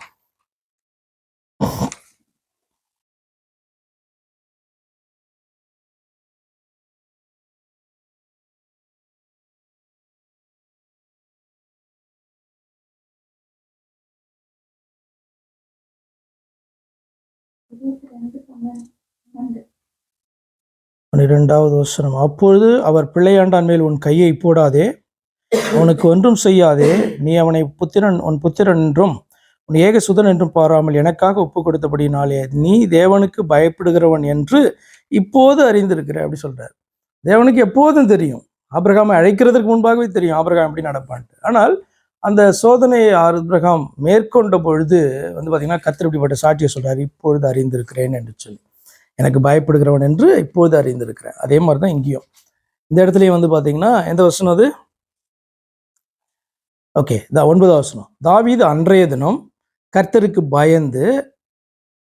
பன்னிரெண்டாவது வசனம். அப்பொழுது அவர் பிள்ளையாண்டான் மேல் உன் கையை போடாதே, அவனுக்கு ஒன்றும் செய்யாதே, நீ அவனை உன் புத்திரன் என்றும் உன் ஏக சுதன் என்றும் பாராமல் எனக்காக ஒப்பு கொடுத்தபடினாலே நீ தேவனுக்கு பயப்படுகிறவன் என்று இப்போது அறிந்திருக்கிற அப்படி சொல்றாரு. தேவனுக்கு எப்போதும் தெரியும், ஆபிரகாமை அழைக்கிறதுக்கு முன்பாகவே தெரியும் ஆபிரகாம் எப்படி நடப்பான்ட்டு. ஆனால் அந்த சோதனையை ஆபிரகாம் மேற்கொண்ட பொழுது வந்து பார்த்தீங்கன்னா கர்த்தர் இப்படிப்பட்ட சாட்சியை சொல்றாரு, இப்பொழுது அறிந்திருக்கிறேன் என்று சொல்லி, எனக்கு பயப்படுகிறவன் என்று இப்போது அறிந்திருக்கிறேன். அதே மாதிரி தான் இங்கேயும் இந்த இடத்துலையும் வந்து பார்த்தீங்கன்னா எந்த வசனம் அது? ஓகே, 9வது வசனம். தாவீது அன்றைய தினம் கர்த்தருக்கு பயந்து,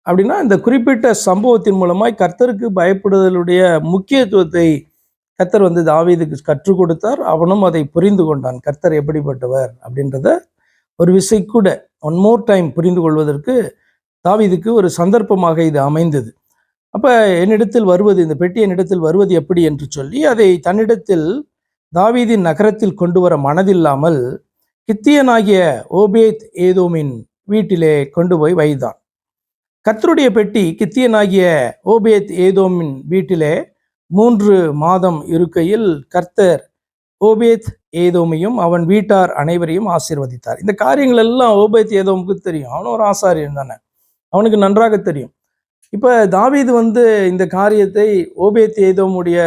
அப்படின்னா இந்த குறிப்பிட்ட சம்பவத்தின் மூலமாய் கர்த்தருக்கு பயப்படுதலுடைய முக்கியத்துவத்தை கர்த்தர் வந்து தாவீதுக்கு கற்றுக் கொடுத்தார். அவனும் அதை புரிந்து கொண்டான், கர்த்தர் எப்படிப்பட்டவர் அப்படின்றத ஒரு விசை கூட ஒன் மோர் டைம் புரிந்து கொள்வதற்கு தாவீதுக்கு ஒரு சந்தர்ப்பமாக இது அமைந்தது. அப்போ என்னிடத்தில் வருவது, இந்த பெட்டி என்னிடத்தில் வருவது எப்படி என்று சொல்லி அதை தன்னிடத்தில் தாவீதின் நகரத்தில் கொண்டு வர மனதில்லாமல் கித்தியனாகிய ஓபேத் ஏதோமின் வீட்டிலே கொண்டு போய் வைத்தான். கர்த்தருடைய பெட்டி கித்தியனாகிய ஓபேத் ஏதோமின் வீட்டிலே 3 மாதம் இருக்கையில் கர்த்தர் ஓபேத் ஏதோமையும் அவன் வீட்டார் அனைவரையும் ஆசீர்வதித்தார். இந்த காரியங்கள் எல்லாம் ஓபேத் ஏதோமுக்கு தெரியும். அவனும் ஒரு ஆசாரியன் தானே, அவனுக்கு நன்றாக தெரியும். இப்போ தாவீது வந்து இந்த காரியத்தை ஓபேத் ஏதோமுடைய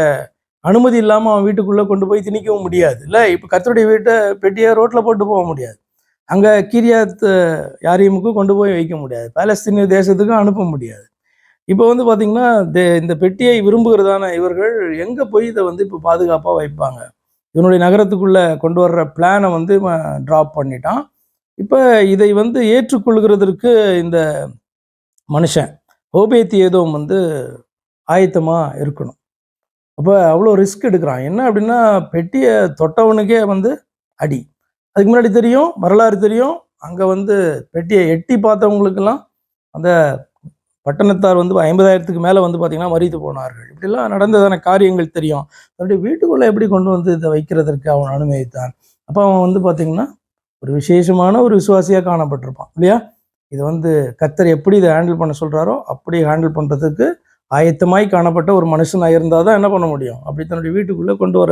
அனுமதி இல்லாமல் அவன் வீட்டுக்குள்ளே கொண்டு போய் திணிக்கவும் முடியாது இல்லை. இப்போ கர்த்தருடைய வீட்டை பெட்டியை ரோட்டில் போட்டு போக முடியாது, அங்கே கிரியாத் யாரையுமுக்கு கொண்டு போய் வைக்க முடியாது, பாலஸ்தீனிய தேசத்துக்கும் அனுப்ப முடியாது. இப்போ வந்து பார்த்திங்கன்னா இந்த பெட்டியை விரும்புகிறதான இவர்கள் எங்கே போய் இதை வந்து இப்போ பாதுகாப்பாக வைப்பாங்க? இவனுடைய நகரத்துக்குள்ளே கொண்டு வர்ற பிளானை வந்து ட்ராப் பண்ணிட்டான். இப்போ இதை வந்து ஏற்றுக்கொள்கிறதற்கு இந்த மனுஷன் ஓபேத் ஏதோம் வந்து ஆயத்தமாக இருக்கணும். அப்போ அவ்வளோ ரிஸ்க் எடுக்கிறான். என்ன அப்படின்னா பெட்டியை தொட்டவனுக்கே வந்து அடி. அதுக்கு முன்னாடி தெரியும், வரலாறு தெரியும், அங்கே வந்து பெட்டியை எட்டி பார்த்தவங்களுக்கெல்லாம் அந்த பட்டணத்தார் வந்து 50,000க்கு மேலே வந்து பார்த்திங்கன்னா மரித்து போனார்கள். இப்படிலாம் நடந்ததான காரியங்கள் தெரியும். அவருடைய வீட்டுக்குள்ளே எப்படி கொண்டு வந்து இதை வைக்கிறதற்கு அவன் அனுமதித்தான். அப்போ அவன் வந்து பார்த்திங்கன்னா ஒரு விசேஷமான ஒரு விசுவாசியாக காணப்பட்டிருப்பான் இல்லையா? இது வந்து கர்த்தர் எப்படி இதை ஹேண்டில் பண்ண சொல்கிறாரோ அப்படி ஹேண்டில் பண்ணுறதுக்கு ஆயத்தமாய் காணப்பட்ட ஒரு மனுஷனாக இருந்தால் தான் என்ன பண்ண முடியும், அப்படி தன்னுடைய வீட்டுக்குள்ளே கொண்டு வர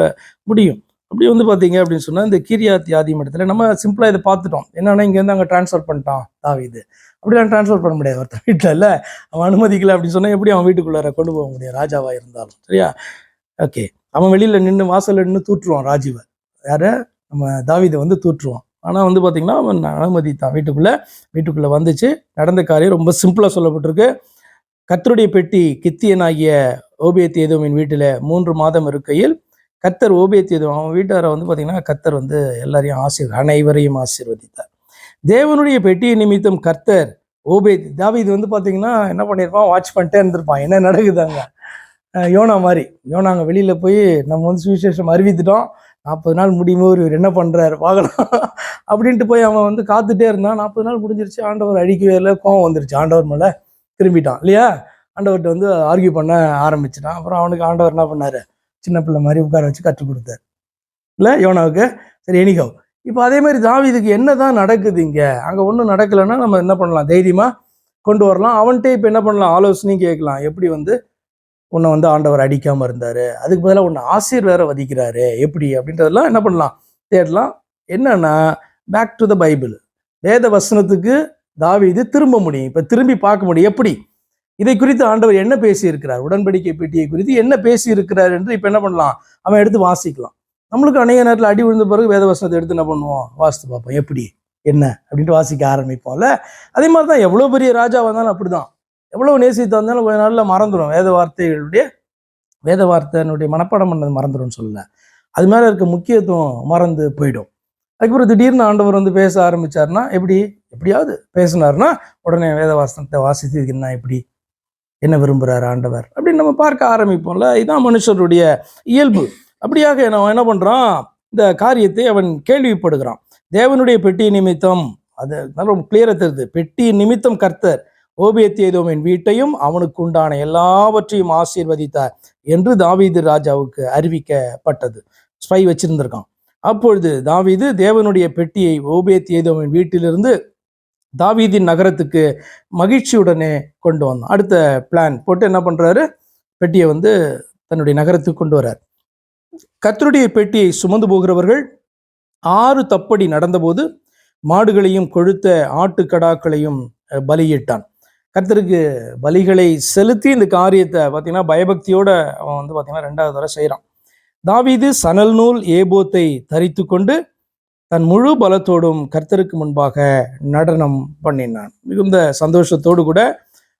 முடியும். அப்படி வந்து பார்த்தீங்க அப்படின்னு சொன்னால் இந்த கிரியாத் யாதீம் இடத்துல நம்ம சிம்பிளாக இதை பார்த்துட்டோம். என்னன்னா இங்கேருந்து அங்கே ட்ரான்ஸ்ஃபர் பண்ணிட்டான் தாவீது, அப்படிலாம் ட்ரான்ஸ்ஃபர் பண்ண முடியாது ஒருத்தன் வீட்டில் இல்லை, அவன் அனுமதிக்கலை அப்படின்னு சொன்னால் எப்படி அவன் வீட்டுக்குள்ளார கொண்டு போக முடியும் ராஜாவாக இருந்தாலும், சரியா? ஓகே, அவன் வெளியில் நின்று வாசலில் நின்று தூற்றுவான் ராஜீவை, யாரை? நம்ம தாவீதை வந்து தூற்றுவான். ஆனால் வந்து பார்த்திங்கன்னா அவன் அனுமதித்தான், வீட்டுக்குள்ளே வந்துச்சு. நடந்த காரியம் ரொம்ப சிம்பிளாக சொல்லப்பட்டிருக்கு. கர்த்தருடைய பெட்டி கித்தியனாகிய ஓபேத் ஏதோமின் வீட்டில் 3 மாதம் இருக்கையில் கர்த்தர் ஓபேத் ஏதோம் அவன் வீட்டாரை வந்து பார்த்தீங்கன்னா கர்த்தர் வந்து எல்லாரையும் அனைவரையும் ஆசீர்வதித்தார். தேவனுடைய பெட்டியை நிமித்தம் கர்த்தர் ஓபேத் தாவீது வந்து பார்த்தீங்கன்னா என்ன பண்ணியிருப்பான், வாட்ச் பண்ணிட்டே இருந்திருப்பான் என்ன நடக்குதாங்க. யோனா மாதிரி யோனாங்க வெளியில் போய் நம்ம வந்து சுவிசேஷம் அறிவித்துட்டோம், 40 நாள் முடியுமோ இவர் என்ன பண்ணுறாரு பார்க்கலாம் அப்படின்ட்டு போய் அவன் வந்து காத்துட்டே இருந்தான். 40 நாள் முடிஞ்சிருச்சு, ஆண்டவர் அழிக்கவே இல்லை, கோவம் வந்துருச்சு ஆண்டவர் மேலே, திரும்பிட்டான் இல்லையா. ஆண்டவர்கிட்ட வந்து ஆர்கியூ பண்ண ஆரம்பிச்சிட்டான். அப்புறம் அவனுக்கு ஆண்டவர் என்ன பண்ணார், சின்ன பிள்ளை மாதிரி உட்கார வச்சு கற்றுக் கொடுத்தார் இல்லை யோனாவுக்கு. சரி எனிகோ, இப்போ அதே மாதிரி தாவீதுக்கு என்ன தான் நடக்குது இங்கே, அங்கே ஒன்றும் நடக்கலைன்னா நம்ம என்ன பண்ணலாம், தைரியமாக கொண்டு வரலாம். அவன்கிட்ட இப்போ என்ன பண்ணலாம், ஆலோசனையும் கேட்கலாம். எப்படி வந்து உன்னை வந்து ஆண்டவர் அடிக்காமல் இருந்தார், அதுக்கு பதிலாக உன்னை ஆசிரியர் வேற வதிக்கிறாரு எப்படி அப்படின்றதெல்லாம் என்ன பண்ணலாம், தேடலாம். என்னன்னா பேக் டு த பைபிள், வேத வசனத்துக்கு தாவீது திரும்ப முடியும், இப்போ திரும்பி பார்க்க முடியும். எப்படி இதை குறித்து ஆண்டவர் என்ன பேசியிருக்கிறார், உடன்படிக்கை பெட்டியை குறித்து என்ன பேசியிருக்கிறார் என்று இப்போ என்ன பண்ணலாம், அவன் எடுத்து வாசிக்கலாம். நம்மளுக்கு அநேக நேரத்தில் அடி விழுந்த பிறகு வேத வசனத்தை எடுத்து என்ன பண்ணுவோம், வாசித்து பார்ப்போம் எப்படி என்ன அப்படின்ட்டு வாசிக்க ஆரம்பிப்போம்ல. அதே மாதிரி தான் எவ்வளோ பெரிய ராஜாவாக இருந்தாலும் அப்படி தான், எவ்வளோ நேசித்து வந்தாலும் கொஞ்ச நாளில் மறந்துடும், வேத வார்த்தையினுடைய மனப்பாடம் பண்ணது மறந்துடும் சொல்லல, அது மேலே இருக்க முக்கியத்துவம் மறந்து போயிடும். அதுக்கப்புறம் திடீர்னு ஆண்டவர் வந்து பேச ஆரம்பிச்சாருன்னா எப்படியாவது பேசினார்னா உடனே வேத வாசனத்தை வாசித்து என்ன விரும்புகிறார் ஆண்டவர் அப்படின்னு நம்ம பார்க்க ஆரம்பிப்போம்ல. இதுதான் மனுஷருடைய இயல்பு. அப்படியாக அவன் என்ன பண்ணுறான், இந்த காரியத்தை அவன் கேள்விப்படுகிறான். தேவனுடைய பெட்டி நிமித்தம், அது ரொம்ப கிளியராக தெரியுது, பெட்டி நிமித்தம் கர்த்தர் ஓபேத் ஏதோமின் வீட்டையும் அவனுக்கு உண்டான எல்லாவற்றையும் ஆசீர்வதித்தார் என்று தாவீது ராஜாவுக்கு அறிவிக்கப்பட்டது. ஸ்பை வச்சிருந்திருக்கான். அப்பொழுது தாவீது தேவனுடைய பெட்டியை ஓபேத் ஏதோமின் வீட்டிலிருந்து தாவீதின் நகரத்துக்கு மகிழ்ச்சியுடனே கொண்டு வந்தான். அடுத்த பிளான் போட்டு என்ன பண்றாரு, பெட்டியை வந்து தன்னுடைய நகரத்துக்கு கொண்டு வர்றார். கர்த்தருடைய பெட்டியை சுமந்து போகிறவர்கள் 6 தப்படி நடந்தபோது மாடுகளையும் கொழுத்த ஆட்டுக்கடாக்களையும் பலியிட்டான். கர்த்தருக்கு பலிகளை செலுத்தி இந்த காரியத்தை பார்த்தீங்கன்னா பயபக்தியோட அவன் வந்து பார்த்தீங்கன்னா 2வது தடவை செய்கிறான். தாவீது சணல் நூல் ஏபோத்தை தரித்து கொண்டு தன் முழு பலத்தோடும் கர்த்தருக்கு முன்பாக நடனம் பண்ணினான். மிகுந்த சந்தோஷத்தோடு கூட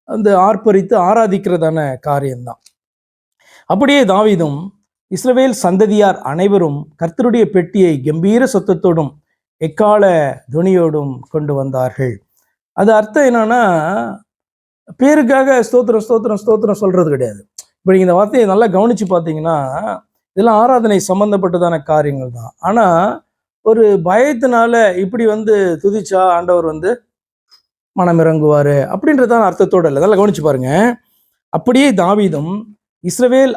அந்த ஆர்ப்பரித்து ஆராதிக்கிறதான காரியம்தான். அப்படியே தாவீதும் இஸ்ரவேல் சந்ததியார் அனைவரும் கர்த்தருடைய பெட்டியை கம்பீர சத்தத்தோடும் எக்கால துணியோடும் கொண்டு வந்தார்கள். அது அர்த்தம் என்னன்னா, பேருக்காக ஸ்தோத்திரம் ஸ்தோத்திரம் ஸ்தோத்திரம் சொல்றது கிடையாது. இப்போ நீங்கள் இந்த வார்த்தையை நல்லா கவனிச்சு பார்த்தீங்கன்னா இதெல்லாம் ஆராதனை சம்பந்தப்பட்டதான காரியங்கள் தான். ஆனால் ஒரு பயத்தினால இப்படி வந்து துதிச்சா ஆண்டவர் வந்து மனம் இறங்குவார் அப்படின்றதான அர்த்தத்தோடு இல்லை. அதெல்லாம் கவனிச்சு பாருங்க. அப்படியே தாவீதும் இஸ்ரவேல்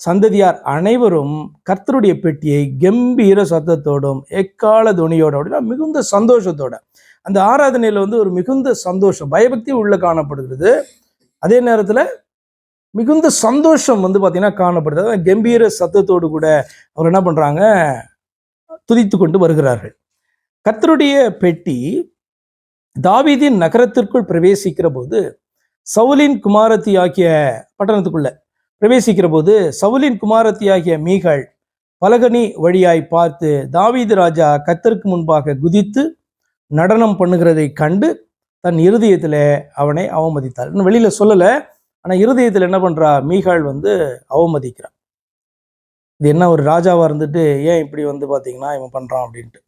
சந்ததியார் அனைவரும் கர்த்தருடைய பெட்டியை கம்பீர சத்தத்தோடும் எக்கால துணியோட அப்படின்னா மிகுந்த சந்தோஷத்தோட, அந்த ஆராதனையில் வந்து ஒரு மிகுந்த சந்தோஷம் பயபக்தி உள்ள காணப்படுகிறது. அதே நேரத்தில் மிகுந்த சந்தோஷம் வந்து பார்த்தீங்கன்னா காணப்படுது. அதான் கம்பீர சத்தத்தோடு கூட அவர் என்ன பண்ணுறாங்க, துதித்து கொண்டு வருகிறார்கள். கர்த்தருடைய பெட்டி தாவீதின் நகரத்திற்குள் பிரவேசிக்கிற போது சவுலின் குமாரத்தி ஆகிய பட்டணத்துக்குள்ள பிரவேசிக்கிற போது சவுலின் குமாரத்தி ஆகிய மீகாள் பலகனி வழியாய் பார்த்து தாவீது ராஜா கர்த்தருக்கு முன்பாக குதித்து நடனம் பண்ணுகிறதை கண்டு தன் இருதயத்தில் அவனை அவமதித்தாள். இன்னும் வெளியில சொல்லலை, ஆனால் இருதயத்தில் என்ன பண்றா, மீகாள் வந்து அவமதிக்கிறான். இது என்ன ஒரு ராஜாவா இருந்துட்டு ஏன் இப்படி வந்து பார்த்தீங்கன்னா இவன் பண்றான் அப்படின்ட்டு.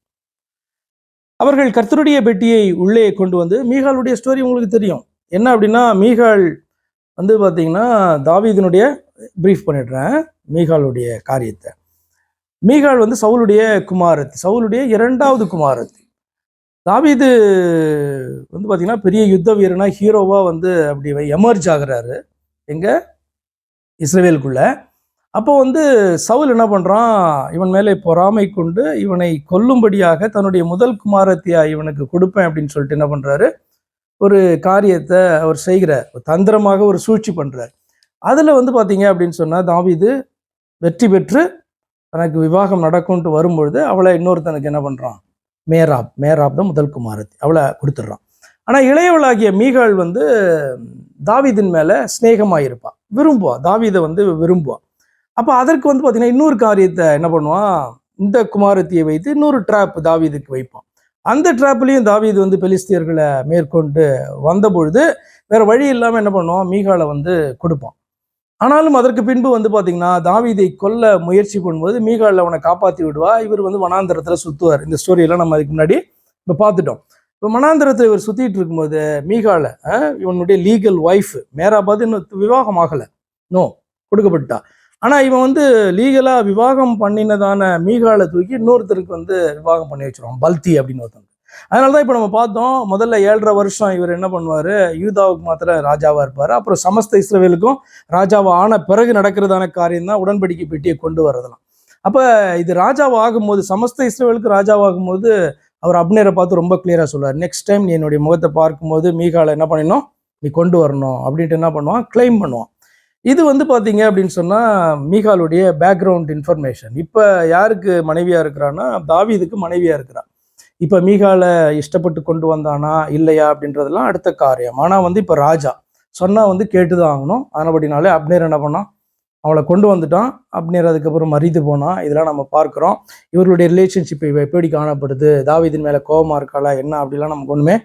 அவர்கள் கர்த்தருடைய பெட்டியை உள்ளே கொண்டு வந்து, மீகாளுடைய ஸ்டோரி உங்களுக்கு தெரியும் என்ன அப்படின்னா, மீகாள் வந்து பார்த்தீங்கன்னா தாவீதினுடைய பிரீஃப் பண்ணிடுறேன் மீகாளுடைய காரியத்தை. மீகாள் வந்து சவுலுடைய குமாரத்தி, சவுலுடைய 2வது குமாரத்தி. தாவீது வந்து பார்த்தீங்கன்னா பெரிய யுத்த வீரனா ஹீரோவா வந்து அப்படி எமர்ஜ் ஆகுறாரு எங்க இஸ்ரவேலுக்குள்ள. அப்போ வந்து சவுல் என்ன பண்றான், இவன் மேலே பொறாமை கொண்டு இவனை கொல்லும்படியாக தன்னுடைய முதல் குமாரத்தியா இவனுக்கு கொடுப்பேன் அப்படின்னு சொல்லிட்டு என்ன பண்றாரு, ஒரு காரியத்தை அவர் செய்கிறார், தந்திரமாக ஒரு சூழ்ச்சி பண்றார். அதுல வந்து பார்த்தீங்க அப்படின்னு சொன்னா தாவீது வெற்றி பெற்று தனக்கு விவாகம் நடக்கும்ட்டு வரும்பொழுது அவளை இன்னொருத்தனுக்கு என்ன பண்றான், மேராப் தான் முதல் குமாரத்தி, அவளை கொடுத்துட்றான். ஆனால் இளையவளாகிய மீகாள் வந்து தாவீதின் மேலே ஸ்நேகமாக விரும்புவா, தாவீதை வந்து விரும்புவா. அப்போ அதற்கு வந்து பார்த்தீங்கன்னா இன்னொரு காரியத்தை என்ன பண்ணுவான், இந்த குமாரத்தியை வைத்து இன்னொரு ட்ராப் தாவீதுக்கு வைப்பான். அந்த ட்ராப்லையும் தாவீது வந்து பெலிஸ்தியர்களை மேற்கொண்டு வந்த பொழுது வேற வழி இல்லாமல் என்ன பண்ணுவான், மீகாலை வந்து கொடுப்பான். ஆனாலும் அதற்கு பின்பு வந்து பார்த்தீங்கன்னா தாவீதை கொல்ல முயற்சி பண்ணும்போது மீகால் அவனை காப்பாற்றி விடுவா. இவர் வந்து வனாந்தரத்தில் சுற்றுவார். இந்த ஸ்டோரியெல்லாம் நம்ம அதுக்கு முன்னாடி இப்போ பார்த்துட்டோம். இப்போ மனாந்தரத்தில் இவர் சுற்றிட்டு இருக்கும்போது மீகால இவனுடைய லீகல் ஒய்ஃப் மேராபாத் இன்னும் விவாகம் ஆகலை, நோ, கொடுக்கப்பட்டா. ஆனால் இவன் வந்து லீகலாக விவாகம் பண்ணினதான மீகாலை தூக்கி இன்னொருத்தருக்கு வந்து விவாகம் பண்ணி வச்சிருவான், பல்தி அப்படின்னு ஒருத்தன். அதனால தான் இப்போ நம்ம பார்த்தோம், முதல்ல 7.5 வருஷம் இவர் என்ன பண்ணுவார், யூதாவுக்கு மாத்திரம் ராஜாவாக இருப்பார். அப்புறம் சமஸ்த இஸ்ரவேலுக்கும் ராஜாவாக ஆன பிறகு நடக்கிறதான காரியம் தான் உடன்படிக்கை பெட்டியை கொண்டு வரதெல்லாம். அப்போ இது ராஜாவாகும் போது, சமஸ்த இஸ்ரவேலுக்கு ராஜாவாகும் போது அவர் அப்னேரை பார்த்து ரொம்ப கிளியராக சொல்லுவார், நெக்ஸ்ட் டைம் நீ என்னுடைய முகத்தை பார்க்கும்போது மீகாலை என்ன பண்ணிடணும், நீ கொண்டு வரணும் அப்படின்ட்டு என்ன பண்ணுவான், கிளைம் பண்ணுவான். இது வந்து பார்த்தீங்க அப்படின்னு சொன்னால் மீகாலுடைய பேக்ரவுண்ட் இன்ஃபர்மேஷன். இப்போ யாருக்கு மனைவியாக இருக்கிறான்னா தாவீதுக்கு மனைவியாக இருக்கிறான். இப்போ மீகாலை இஷ்டப்பட்டு கொண்டு வந்தானா இல்லையா அப்படின்றதெல்லாம் அடுத்த காரியம். ஆனால் வந்து இப்போ ராஜா சொன்னால் வந்து கேட்டு தான் ஆகணும். அதனபடினாலே அப்னேர் என்ன பண்ணான், அவளை கொண்டு வந்துட்டான். அப்னேர் அதுக்கப்புறம் மறித்து போனான். இதெல்லாம் நம்ம பார்க்குறோம். இவர்களுடைய ரிலேஷன்ஷிப் எப்படி காணப்படுது, தாவீதின் மேலே கோபமாக இருக்காளா என்ன அப்படிலாம் நமக்கு ஒன்றுமே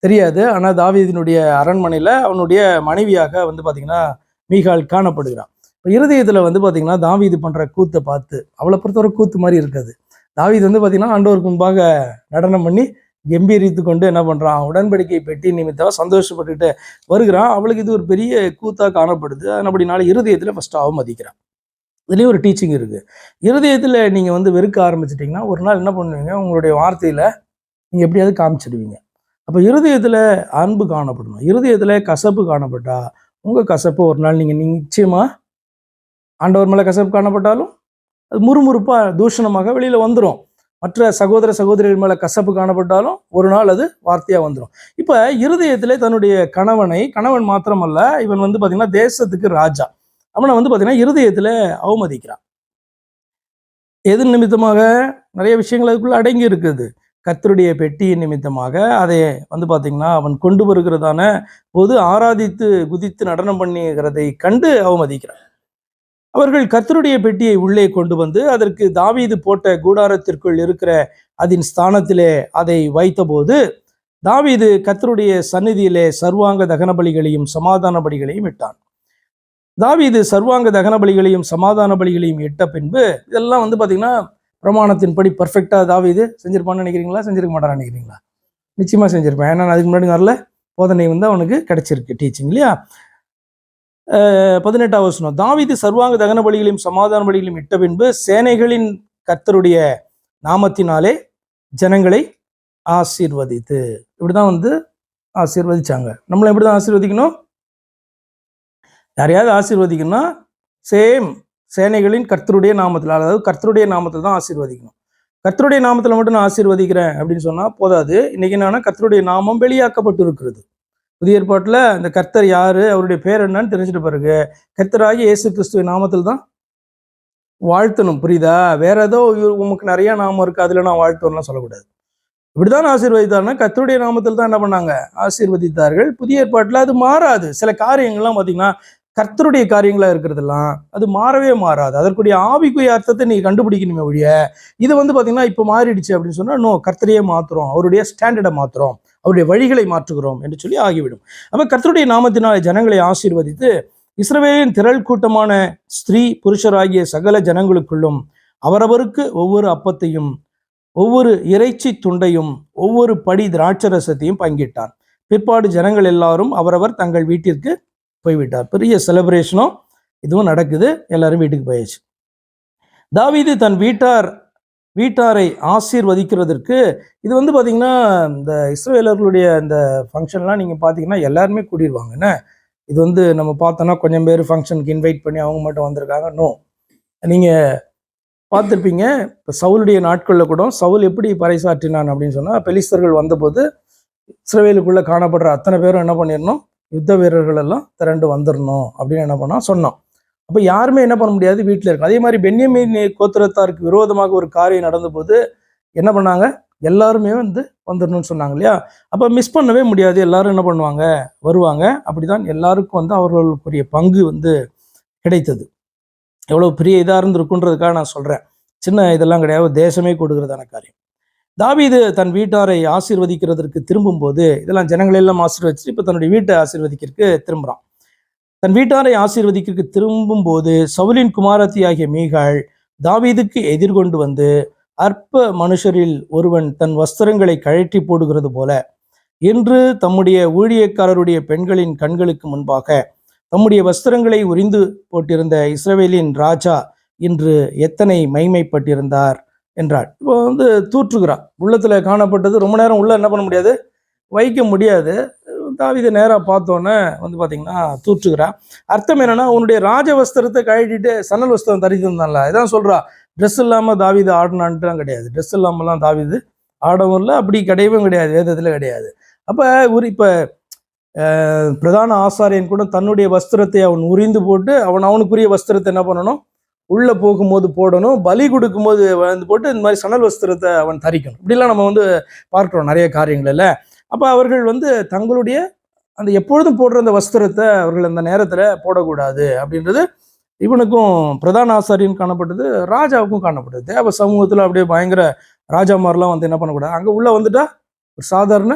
தெரியாது. ஆனால் தாவீதினுடைய அரண்மனையில் அவனுடைய மனைவியாக வந்து பார்த்திங்கன்னா மீகால் காணப்படுகிறான். இப்போ இருதயத்தில் வந்து பார்த்திங்கன்னா தாவீது பண்ணுற கூத்தை பார்த்து அவளை பொறுத்தவரை கூத்து மாதிரி இருக்காது. தாவீது வந்து பார்த்திங்கன்னா ஆண்டவருக்கு முன்பாக நடனம் பண்ணி கம்பீரித்து கொண்டு என்ன பண்ணுறான், உடன்படிக்கை பெட்டி நிமித்தம் சந்தோஷப்பட்டுட்டு வருகிறான். அவளுக்கு இது ஒரு பெரிய கூத்தாக காணப்படுது. அதனால இருதயத்தில் ஃபஸ்ட்டு அவமதிக்கிறான். இதுலேயும் ஒரு டீச்சிங் இருக்குது. இருதயத்தில் நீங்கள் வந்து வெறுக்க ஆரம்பிச்சிட்டிங்கன்னா ஒரு நாள் என்ன பண்ணுவீங்க, உங்களுடைய வார்த்தையில் நீங்கள் எப்படியாவது காமிச்சிடுவீங்க. அப்போ இருதயத்தில் அன்பு காணப்படணும். இருதயத்தில் கசப்பு காணப்பட்டா உங்கள் கசப்பு ஒரு நாள் நீங்கள் நிச்சயமாக ஆண்டவர் மேலே கசப்பு காணப்பட்டாலும் அது முறுமுறுப்பாக தூஷணமாக வெளியில் வந்துடும். மற்ற சகோதர சகோதரிகள் மேலே கசப்பு காணப்பட்டாலும் ஒரு நாள் அது வார்த்தையாக வந்துடும். இப்போ இருதயத்திலே தன்னுடைய கணவன் மாத்திரமல்ல, இவன் வந்து பார்த்திங்கன்னா தேசத்துக்கு ராஜா, அவனை வந்து பார்த்திங்கன்னா இருதயத்தில் அவமதிக்கிறான். எது நிமித்தமாக? நிறைய விஷயங்கள் அதுக்குள்ளே அடங்கி இருக்குது. கர்த்தருடைய பெட்டியின் நிமித்தமாக அதை வந்து பார்த்திங்கன்னா அவன் கொண்டு வருகிறதான போது ஆராதித்து குதித்து நடனம் பண்ணுகிறதை கண்டு அவமதிக்கிறான். அவர்கள் கர்த்தருடைய பெட்டியை உள்ளே கொண்டு வந்து அதற்கு தாவீது போட்ட கூடாரத்திற்குள் இருக்கிற அதன் ஸ்தானத்திலே அதை வைத்தபோது தாவீது கர்த்தருடைய சந்நிதியிலே சர்வாங்க தகன பலிகளையும் சமாதான பலிகளையும் இட்டான். தாவீது சர்வாங்க தகன பலிகளையும் சமாதான பலிகளையும் இட்ட பின்பு இதெல்லாம் வந்து பார்த்தீங்கன்னா பிரமாணத்தின்படி பர்ஃபெக்டாக தாவீது செஞ்சிருப்பான்னு நினைக்கிறீங்களா, செஞ்சிருக்க மாட்டான்னு நினைக்கிறீங்களா? நிச்சயமாக செஞ்சிருப்பேன். ஏன்னா அதுக்கு முன்னாடி நல்ல போதனை வந்து அவனுக்கு கிடைச்சிருக்கு, டீச்சிங் இல்லையா. 18ஆம் வசனம், தாவீது சர்வாங்க தகன பலிகளையும் சமாதான பலிகளையும் இட்ட பின்பு சேனைகளின் கர்த்தருடைய நாமத்தினாலே ஜனங்களை ஆசீர்வதித்து, இப்படிதான் வந்து ஆசீர்வதிச்சாங்க. நம்மளை எப்படிதான் ஆசீர்வதிக்கணும்? யாரையாவது ஆசீர்வதிக்கணும்னா சேம் சேனைகளின் கர்த்தருடைய நாமத்தில், அதாவது கர்த்தருடைய நாமத்தில் தான் ஆசீர்வதிக்கணும். கர்த்தருடைய நாமத்தில் மட்டும் நான் ஆசீர்வதிக்கிறேன் அப்படின்னு சொன்னால் போதாது. இன்னைக்கு என்னன்னா கர்த்தருடைய நாமம் வெளியாக்கப்பட்டு இருக்கிறது. புதிய ஏற்பாட்டில் அந்த கர்த்தர் யாரு, அவருடைய பேர் என்னன்னு தெரிஞ்சுட்டு பிறகு கர்த்தராகி இயேசு கிறிஸ்துவின் நாமத்தில் தான் வாழ்த்தணும். புரியுதா? வேற ஏதோ உமக்கு நிறைய நாமம் இருக்கு அதுல நான் வாழ்த்தணும்லாம் சொல்லக்கூடாது. இப்படிதான் ஆசீர்வதித்தார்னா கர்த்தருடைய நாமத்தில் தான் என்ன பண்ணாங்க, ஆசீர்வதித்தார்கள். புதிய ஏற்பாட்டில் அது மாறாது. சில காரியங்கள்லாம் பார்த்தீங்கன்னா கர்த்தருடைய காரியங்களா இருக்கிறதெல்லாம் அது மாறவே மாறாது. அதற்குரிய ஆவிக்குரிய அர்த்தத்தை நீங்க கண்டுபிடிக்கணுமே ஒழிய இது வந்து பார்த்தீங்கன்னா இப்போ மாறிடுச்சு அப்படின்னு சொன்னா நோ, கர்த்தரையே மாத்துறோம், அவருடைய ஸ்டாண்டர்டை மாத்துறோம், அவருடைய வழிகளை மாற்றுகிறோம் என்று சொல்லி ஆகிவிடும். அப்ப கர்த்தருடைய நாமத்தினால் ஜனங்களை ஆசீர்வதித்து இஸ்ரவேலின் திரள் கூட்டமான ஸ்திரீ புருஷராகிய சகல ஜனங்களுக்குள்ளும் அவரவருக்கு ஒவ்வொரு அப்பத்தையும் ஒவ்வொரு இறைச்சி துண்டையும் ஒவ்வொரு படி திராட்சரசத்தையும் பங்கிட்டான். பிற்பாடு ஜனங்கள் எல்லாரும் அவரவர் தங்கள் வீட்டிற்கு போய்விட்டார். பெரிய செலிப்ரேஷனும் இதுவும் நடக்குது. எல்லாரும் வீட்டுக்கு போயாச்சு. தாவீது தன் வீட்டாரை ஆசீர்வதிக்கிறதுக்கு இது வந்து பார்த்தீங்கன்னா இந்த இஸ்ரவேலர்களுடைய இந்த ஃபங்க்ஷன்லாம் நீங்கள் பார்த்தீங்கன்னா எல்லாருமே கூட்டிடுவாங்க. என்ன இது வந்து நம்ம பார்த்தோன்னா கொஞ்சம் பேர் ஃபங்க்ஷனுக்கு இன்வைட் பண்ணி அவங்க மட்டும் வந்திருக்காங்க. நோ, நீங்கள் பார்த்துருப்பீங்க. இப்போ சவுலுடைய நாட்களில் கூட சவுல் எப்படி பறைசாற்றினான் அப்படின்னு சொன்னால் பெலிஸ்தர்கள் வந்தபோது இஸ்ரவேலுக்குள்ளே காணப்படுற அத்தனை பேரும் என்ன பண்ணிடணும், யுத்த வீரர்கள் எல்லாம் திரண்டு வந்துடணும் அப்படின்னு என்ன பண்ணால் சொன்னோம். அப்போ யாருமே என்ன பண்ண முடியாது, வீட்டில் இருக்கும். அதே மாதிரி பென்யமீன் கோத்திரத்தாருக்கு விரோதமாக ஒரு காரியம் நடந்தபோது என்ன பண்ணாங்க, எல்லாருமே வந்து வந்துடணும்னு சொன்னாங்க இல்லையா. அப்போ மிஸ் பண்ணவே முடியாது, எல்லாரும் என்ன பண்ணுவாங்க, வருவாங்க. அப்படிதான் எல்லாருக்கும் வந்து அவர்களுக்குரிய பங்கு வந்து கிடைத்தது. எவ்வளோ பெரிய இதாக இருந்திருக்குன்றதுக்காக நான் சொல்கிறேன். சின்ன இதெல்லாம் கிடையாது, தேசமே கொடுக்குறதான காரியம். தாவீது தன் வீட்டாரை ஆசீர்வதிக்கிறதற்கு திரும்பும்போது, இதெல்லாம் ஜனங்களெல்லாம் ஆசீர்வதிச்சு இப்போ தன்னுடைய வீட்டை ஆசீர்வதிக்கிறதுக்கு திரும்புகிறான். தன் வீட்டாரை ஆசீர்வதிக்கிறதுக்கு திரும்பும்போது சவுலின் குமாரத்தி ஆகிய மீகாள் தாவீதுக்கு எதிர்கொண்டு வந்து, அற்ப மனுஷரில் ஒருவன் தன் வஸ்திரங்களை கழற்றி போடுகிறது போல என்று தம்முடைய ஊழியக்காரருடைய பெண்களின் கண்களுக்கு முன்பாக தம்முடைய வஸ்திரங்களை உரிந்து போட்டிருந்த இஸ்ரவேலின் ராஜா இன்று எத்தனை மைமைப்பட்டிருந்தார் என்றாள். இப்போ தூற்றுகிறார். உள்ளத்துல காணப்பட்டது ரொம்ப நேரம் உள்ள என்ன பண்ண முடியாது, வைக்க முடியாது. தாவீதை நேராக பார்த்தோன்னே பார்த்தீங்கன்னா தூற்றுகிறா. அர்த்தம் என்னன்னா, உன்னுடைய ராஜ வஸ்திரத்தை கழட்டிட்டு சணல் வஸ்திரம் தரித்திருந்தான்ல, இதான் சொல்றா. ட்ரெஸ் இல்லாமல் தாவீது ஆடினான்ட்டுலாம் கிடையாது. ட்ரெஸ் இல்லாமலாம் தாவீது ஆடவும் இல்லை, அப்படி கிடையவும் கிடையாது, வேதத்தில் கிடையாது. அப்போ இப்போ பிரதான ஆசாரியன் கூட தன்னுடைய வஸ்திரத்தை அவன் உரிந்து போட்டு அவனுக்குரிய வஸ்திரத்தை என்ன பண்ணணும், உள்ளே போகும்போது போடணும், பலி கொடுக்கும்போது போட்டு இந்த மாதிரி சணல் வஸ்திரத்தை அவன் தரிக்கணும். இப்படிலாம் நம்ம பார்க்குறோம் நிறைய காரியங்கள்ல. அப்போ அவர்கள் தங்களுடைய அந்த எப்பொழுதும் போடுற அந்த வஸ்திரத்தை அவர்கள் அந்த நேரத்தில் போடக்கூடாது அப்படின்றது இவனுக்கும் பிரதான ஆசாரியன் காணப்பட்டது, ராஜாவுக்கும் காணப்பட்டது. தேவ சமூகத்தில் அப்படியே பயங்கர ராஜா மாதிரிலாம் என்ன பண்ணக்கூடாது. அங்கே உள்ள வந்துட்டா ஒரு சாதாரண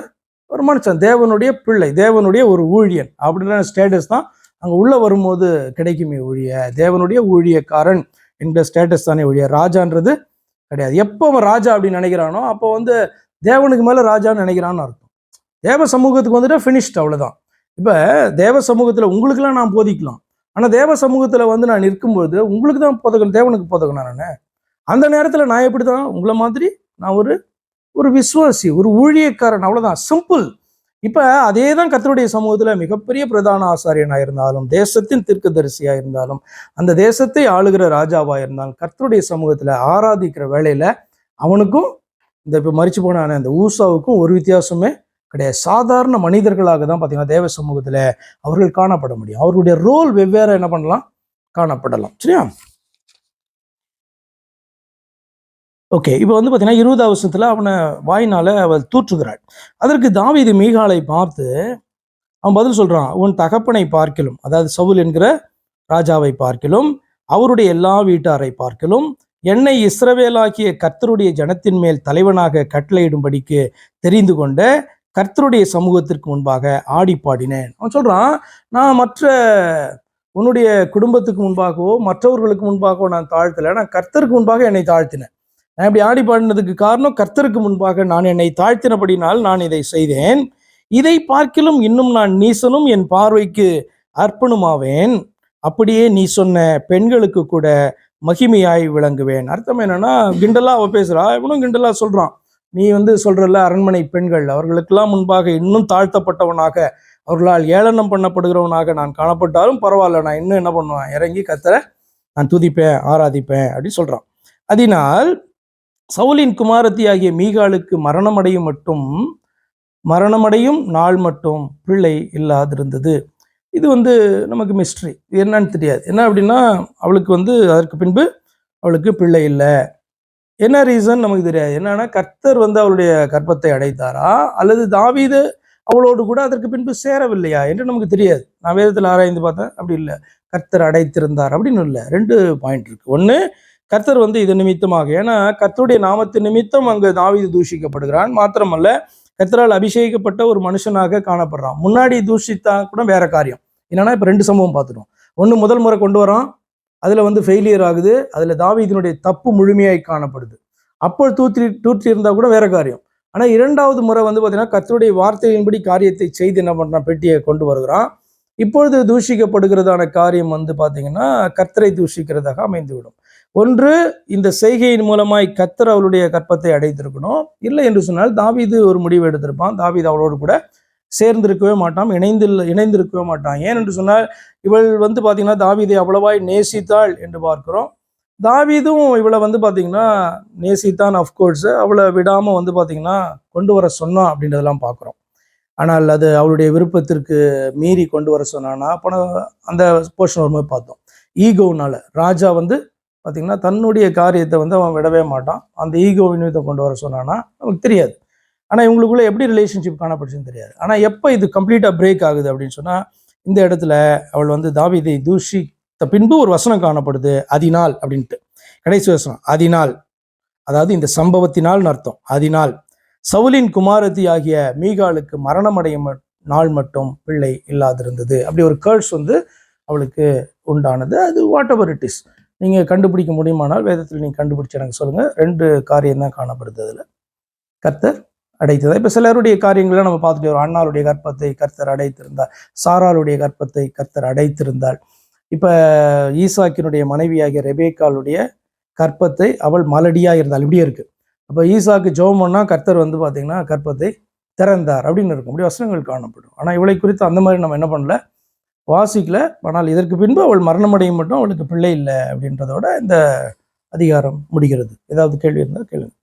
ஒரு மனுஷன், தேவனுடைய பிள்ளை, தேவனுடைய ஒரு ஊழியன் அப்படின்ற ஸ்டேட்டஸ் தான் அங்கே உள்ள வரும்போது கிடைக்குமே ஒழிய, தேவனுடைய ஊழியக்காரன் என்கிற ஸ்டேட்டஸ் தானே ஒழிய ராஜான்றது கிடையாது. எப்போ அவன் ராஜா அப்படின்னு நினைக்கிறானோ அப்போ தேவனுக்கு மேலே ராஜான்னு நினைக்கிறான்னு அர்த்தம். தேவ சமூகத்துக்கு வந்துட்டா ஃபினிஷ்ட், அவ்வளோதான். இப்போ தேவ சமூகத்தில் உங்களுக்கெல்லாம் நான் போதிக்கலாம், ஆனால் தேவ சமூகத்தில் நான் இருக்கும்போது உங்களுக்கு தான் போதகணும், தேவனுக்கு போதகணும். நான் அந்த நேரத்தில் நான் எப்படி தான் உங்களை மாதிரி நான் ஒரு விசுவாசி, ஒரு ஊழியக்காரன், அவ்வளோதான், சிம்பிள். இப்போ அதே தான் கர்த்தருடைய சமூகத்தில் மிகப்பெரிய பிரதான ஆசாரியனாக இருந்தாலும், தேசத்தின் தீர்க்கதரிசியாக இருந்தாலும், அந்த தேசத்தை ஆளுகிற ராஜாவாக இருந்தாலும், கர்த்தருடைய சமூகத்தில் ஆராதிக்கிற வேளையில் அவனுக்கும் இந்த இப்போ மரிச்சு போன அந்த ஊசாவுக்கும் ஒரு வித்தியாசமே கிடையாது. சாதாரண மனிதர்களாக தான் பார்த்தீங்கன்னா தேவ சமூகத்தில் அவர்கள் காணப்பட முடியும். அவர்களுடைய ரோல் வெவ்வேறு என்ன பண்ணலாம், காணப்படலாம். சரியா? ஓகே. இப்போ பார்த்தீங்கன்னா 20வது வருஷத்துல அவனை வாயினால அவள் தூற்றுகிறாள். அதற்கு தாவீது மீகாளை பார்த்து அவன் பதில் சொல்றான், உன் தகப்பனை பார்க்கிலும், அதாவது சவுல் என்கிற ராஜாவை பார்க்கிலும், அவருடைய எல்லா வீட்டாரை பார்க்கிலும், என்னை இஸ்ரவேலாகிய கர்த்தருடைய ஜனத்தின் மேல் தலைவனாக கட்டளையிடும்படிக்கு தெரிந்து கொண்ட கர்த்தருடைய சமூகத்திற்கு முன்பாக ஆடி பாடினேன். அவன் சொல்றான், நான் மற்ற உன்னுடைய குடும்பத்துக்கு முன்பாகவோ மற்றவர்களுக்கு முன்பாகவோ நான் தாழ்த்தலை, நான் கர்த்தருக்கு முன்பாக என்னை தாழ்த்தினேன். நான் இப்படி ஆடி பாடினதுக்கு காரணம் கர்த்தருக்கு முன்பாக நான் என்னை தாழ்த்தினபடினால் நான் இதை செய்தேன். இதை பார்க்கிலும் இன்னும் நான் நீசனும் என் பார்வைக்கு அர்ப்பணுமாவேன். அப்படியே நீ சொன்ன பெண்களுக்கு கூட மகிமையாய் விளங்குவேன். அர்த்தம் என்னன்னா, கிண்டலா அவ பேசுறா, இவனும் கிண்டலா சொல்றான். நீ சொல்றல்ல அரண்மனை பெண்கள், அவர்களுக்கெல்லாம் முன்பாக இன்னும் தாழ்த்தப்பட்டவனாக, அவர்களால் ஏளனம் பண்ணப்படுகிறவனாக நான் காணப்பட்டாலும் பரவாயில்ல, நான் இன்னும் என்ன பண்ணுவேன், இறங்கி கர்த்தரை நான் துதிப்பேன், ஆராதிப்பேன் அப்படின்னு சொல்றான். அதனால் சவுலின் குமாரத்தி ஆகிய மீகாளுக்கு மரணமடையும் நாள் மட்டும் பிள்ளை இல்லாதிருந்தது. இது நமக்கு மிஸ்ட்ரி, இது என்னன்னு தெரியாது. என்ன அப்படின்னா, அவளுக்கு அதற்கு பின்பு அவளுக்கு பிள்ளை இல்லை. என்ன ரீசன் நமக்கு தெரியாது. என்னன்னா, கர்த்தர் அவளுடைய கர்ப்பத்தை அடைத்தாரா அல்லது தாவீது அவளோடு கூட அதற்கு பின்பு சேரவில்லையா என்று நமக்கு தெரியாது. நான் வேதத்தில் ஆராய்ந்து பார்த்தேன், அப்படி இல்லை, கர்த்தர் அடைத்திருந்தார் அப்படின்னு இல்லை. 2 பாயிண்ட் இருக்கு. ஒன்று, கர்த்தர் இது நிமித்தமாக, ஏன்னா கர்த்தருடைய நாமத்தின் நிமித்தம் அங்கு தாவீது தூஷிக்கப்படுகிறான். மாத்திரமல்ல, கர்த்தரால் அபிஷேகிக்கப்பட்ட ஒரு மனுஷனாக காணப்படுறான். முன்னாடி தூஷித்தா கூட வேற காரியம். என்னன்னா, இப்போ 2 சம்பவம் பார்த்துட்டோம். ஒன்று, முதல் முறை கொண்டு வரான், அதில் ஃபெயிலியர் ஆகுது, அதில் தாவீதினுடைய தப்பு முழுமையாய் காணப்படுது. அப்போ தூற்றி இருந்தால் கூட வேற காரியம். ஆனால் 2வது முறை பார்த்தீங்கன்னா கர்த்தருடைய வார்த்தையின்படி காரியத்தை செய்து என்ன பண்ணுறான், பெட்டியை கொண்டு வருகிறான். இப்பொழுது தூஷிக்கப்படுகிறதான காரியம் பார்த்தீங்கன்னா கர்த்தரை தூஷிக்கிறதாக அமைந்துவிடும். ஒன்று, இந்த செய்கையின் மூலமாய் கர்த்தர் அவளுடைய கற்பத்தை அடைத்திருக்கணும். இல்லை என்று சொன்னால் தாவீது ஒரு முடிவு எடுத்திருப்பான். தாவீது அவளோடு கூட சேர்ந்திருக்கவே மாட்டான், இணைந்திருக்கவே மாட்டான். ஏன் என்று சொன்னால், இவள் பார்த்தீங்கன்னா தாவீதை அவ்வளவாய் நேசித்தாள் என்று பார்க்கிறோம். தாவீதும் இவளை பார்த்தீங்கன்னா நேசித்தான், அஃப்கோர்ஸ். அவளை விடாமல் பார்த்தீங்கன்னா கொண்டு வர சொன்னான் அப்படின்றதெல்லாம் பார்க்குறோம். ஆனால் அது அவளுடைய விருப்பத்திற்கு மீறி கொண்டு வர சொன்னான்னா, அப்போ அந்த போர்ஷன் வரும்போது பார்த்தோம். ஈகோனால ராஜா பார்த்தீங்கன்னா தன்னுடைய காரியத்தை அவன் விடவே மாட்டான். அந்த ஈகோ நிமித்தம் கொண்டு வர சொன்னான்னா நமக்கு தெரியாது. ஆனால் இவங்களுக்குள்ள எப்படி ரிலேஷன்ஷிப் காணப்பட்டுச்சுன்னு தெரியாது. ஆனால் எப்போ இது கம்ப்ளீட்டாக பிரேக் ஆகுது அப்படின்னு சொன்னால், இந்த இடத்துல அவள் தாவீதை தூஷித்த பின்பு ஒரு வசனம் காணப்படுது, அதினால் அப்படின்ட்டு. கடைசி வசனம், அதினால், அதாவது இந்த சம்பவத்தினால் அர்த்தம். அதனால் சவுலின் குமாரத்தி ஆகிய மீகாலுக்கு மரணமடையும் நாள் மட்டும் பிள்ளை இல்லாதிருந்தது. அப்படி ஒரு கேர்ஸ் வந்து அவளுக்கு உண்டானது. அது வாட் எவர் இட் இஸ், நீங்கள் கண்டுபிடிக்க முடியுமானால் வேதத்தில் நீங்கள் கண்டுபிடிச்சு எனக்கு சொல்லுங்கள். 2 காரியம் தான் காணப்படுது அதில். கர்த்தர் அடைத்தது. இப்போ சிலருடைய காரியங்களை நம்ம பார்த்துட்டு வரோம். அண்ணாளுடைய கர்ப்பத்தை கர்த்தர் அடைத்திருந்தார், சாராளுடைய கர்ப்பத்தை கர்த்தர் அடைத்திருந்தாள். இப்போ ஈசாக்கினுடைய மனைவியாகிய ரெபேக்காளுடைய கர்ப்பத்தை அவள் மலடியாக இருந்தாள், இப்படியே இருக்குது. அப்போ ஈசாக்கு ஜெபம் பண்ணால் கர்த்தர் வந்து பார்த்திங்கன்னா கர்ப்பத்தை திறந்தார் அப்படின்னு இருக்கும். அப்படி வசனங்கள் காணப்படும். ஆனால் இவளை குறித்து அந்த மாதிரி நம்ம என்ன பண்ணல, வாசிக்கல. ஆனால் இதற்கு பின்பு அவள் மரணமடையும் மட்டும் அவளுக்கு பிள்ளை இல்லை அப்படின்றதோட இந்த அதிகாரம் முடிகிறது. ஏதாவது கேள்வி இருந்தால் கேளுங்க.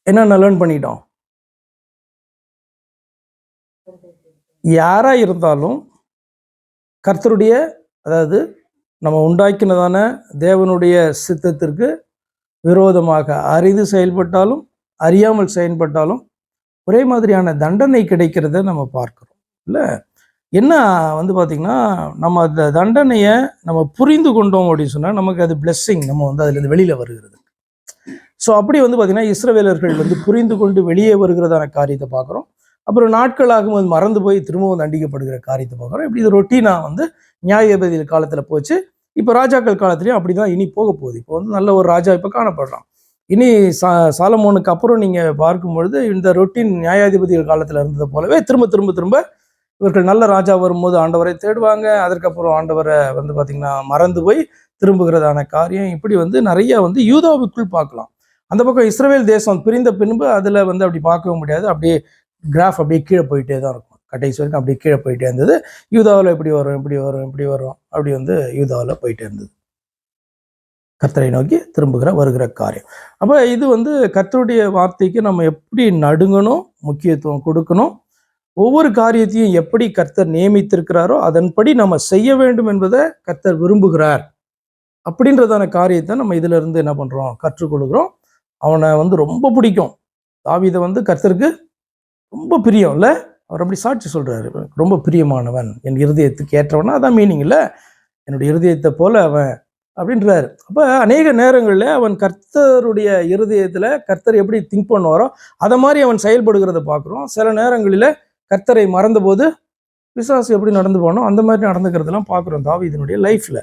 என்ன லேர்ன் பண்ணிட்டோம்? யாரா இருந்தாலும் கர்த்தருடைய, அதாவது நம்ம உண்டாக்கினதான தேவனுடைய சித்தத்திற்கு விரோதமாக அறிந்து செயல்பட்டாலும் அறியாமல் செயல்பட்டாலும் ஒரே மாதிரியான தண்டனை கிடைக்கிறத நம்ம பார்க்குறோம். இல்லை என்ன வந்து பார்த்திங்கன்னா, நம்ம அந்த தண்டனையை நம்ம புரிந்து கொண்டோம் அப்படின்னு சொன்னால் நமக்கு அது பிளெஸ்ஸிங், நம்ம வந்து அதுலேருந்து வெளியில் வருகிறது. ஸோ அப்படி வந்து பார்த்திங்கன்னா இஸ்ரவேலர்கள் வந்து புரிந்து கொண்டு வெளியே வருகிறதான காரியத்தை பார்க்குறோம். அப்புறம் நாட்களாகும் அது மறந்து போய் திரும்பவும் தண்டிக்கப்படுகிற காரியத்தை பார்க்குறோம். இப்படி இது ரொட்டீனாக வந்து நியாயாதிபதிகள் காலத்தில் போச்சு. இப்போ ராஜாக்கள் காலத்துலேயும் அப்படி தான் இனி போக போகுது. இப்போ வந்து நல்ல ஒரு ராஜா இப்போ காணப்படுறான். இனி சாலமோனுக்கு அப்புறம் நீங்கள் பார்க்கும்பொழுது இந்த ரொட்டீன் நியாயாதிபதிகள் காலத்தில் இருந்தது போலவே திரும்ப திரும்ப திரும்ப இவர்கள் நல்ல ராஜா வரும்போது ஆண்டவரை தேடுவாங்க. அதற்கப்புறம் ஆண்டவரை வந்து பார்த்திங்கன்னா மறந்து போய் திரும்புகிறதான காரியம் இப்படி வந்து நிறைய வந்து யூதாவுக்குள் பார்க்கலாம். அந்த பக்கம் இஸ்ரவேல் தேசம் பிரிந்த பின்பு அதில் வந்து அப்படி பார்க்கவும் முடியாது. அப்படியே கிராஃப் அப்படியே கீழே போயிட்டே தான் இருக்கும். கடைசி வரைக்கும் அப்படியே கீழே போயிட்டே இருந்தது. யூதாவில் இப்படி வரும் இப்படி வரும் இப்படி வரும் அப்படி வந்து யூதாவில் போயிட்டே இருந்தது. கர்த்தரை நோக்கி திரும்புகிற வருகிற காரியம். அப்போ இது வந்து கர்த்தருடைய வார்த்தைக்கு நம்ம எப்படி நடுங்கணும், முக்கியத்துவம் கொடுக்கணும், ஒவ்வொரு காரியத்தையும் எப்படி கர்த்தர் நியமித்திருக்கிறாரோ அதன்படி நம்ம செய்ய வேண்டும் என்பதை கர்த்தர் விரும்புகிறார் அப்படின்றதான காரியத்தை நம்ம இதுல இருந்து என்ன பண்றோம், கற்றுக்கொள்கிறோம். அவனை வந்து ரொம்ப பிடிக்கும். தாவீதை வந்து கர்த்தருக்கு ரொம்ப பிரியம் இல்லை, அவர் அப்படி சாட்சி சொல்றாரு, ரொம்ப பிரியமானவன், என் இருதயத்துக்கு ஏற்றவனா. அதான் மீனிங் இல்லை, என்னுடைய இருதயத்தை போல அவன் அப்படின்றாரு. அப்போ அநேக நேரங்களில் அவன் கர்த்தருடைய இருதயத்தில் கர்த்தர் எப்படி திங்க் பண்ணுவாரோ அதை மாதிரி அவன் செயல்படுகிறத பார்க்குறோம். சில நேரங்களில் கர்த்தரை மறந்தபோது பிசாசு எப்படி நடந்து போனோம் அந்த மாதிரி நடந்துக்கிறதெல்லாம் பார்க்குறோம் தாவீதினுடைய லைஃப்பில்.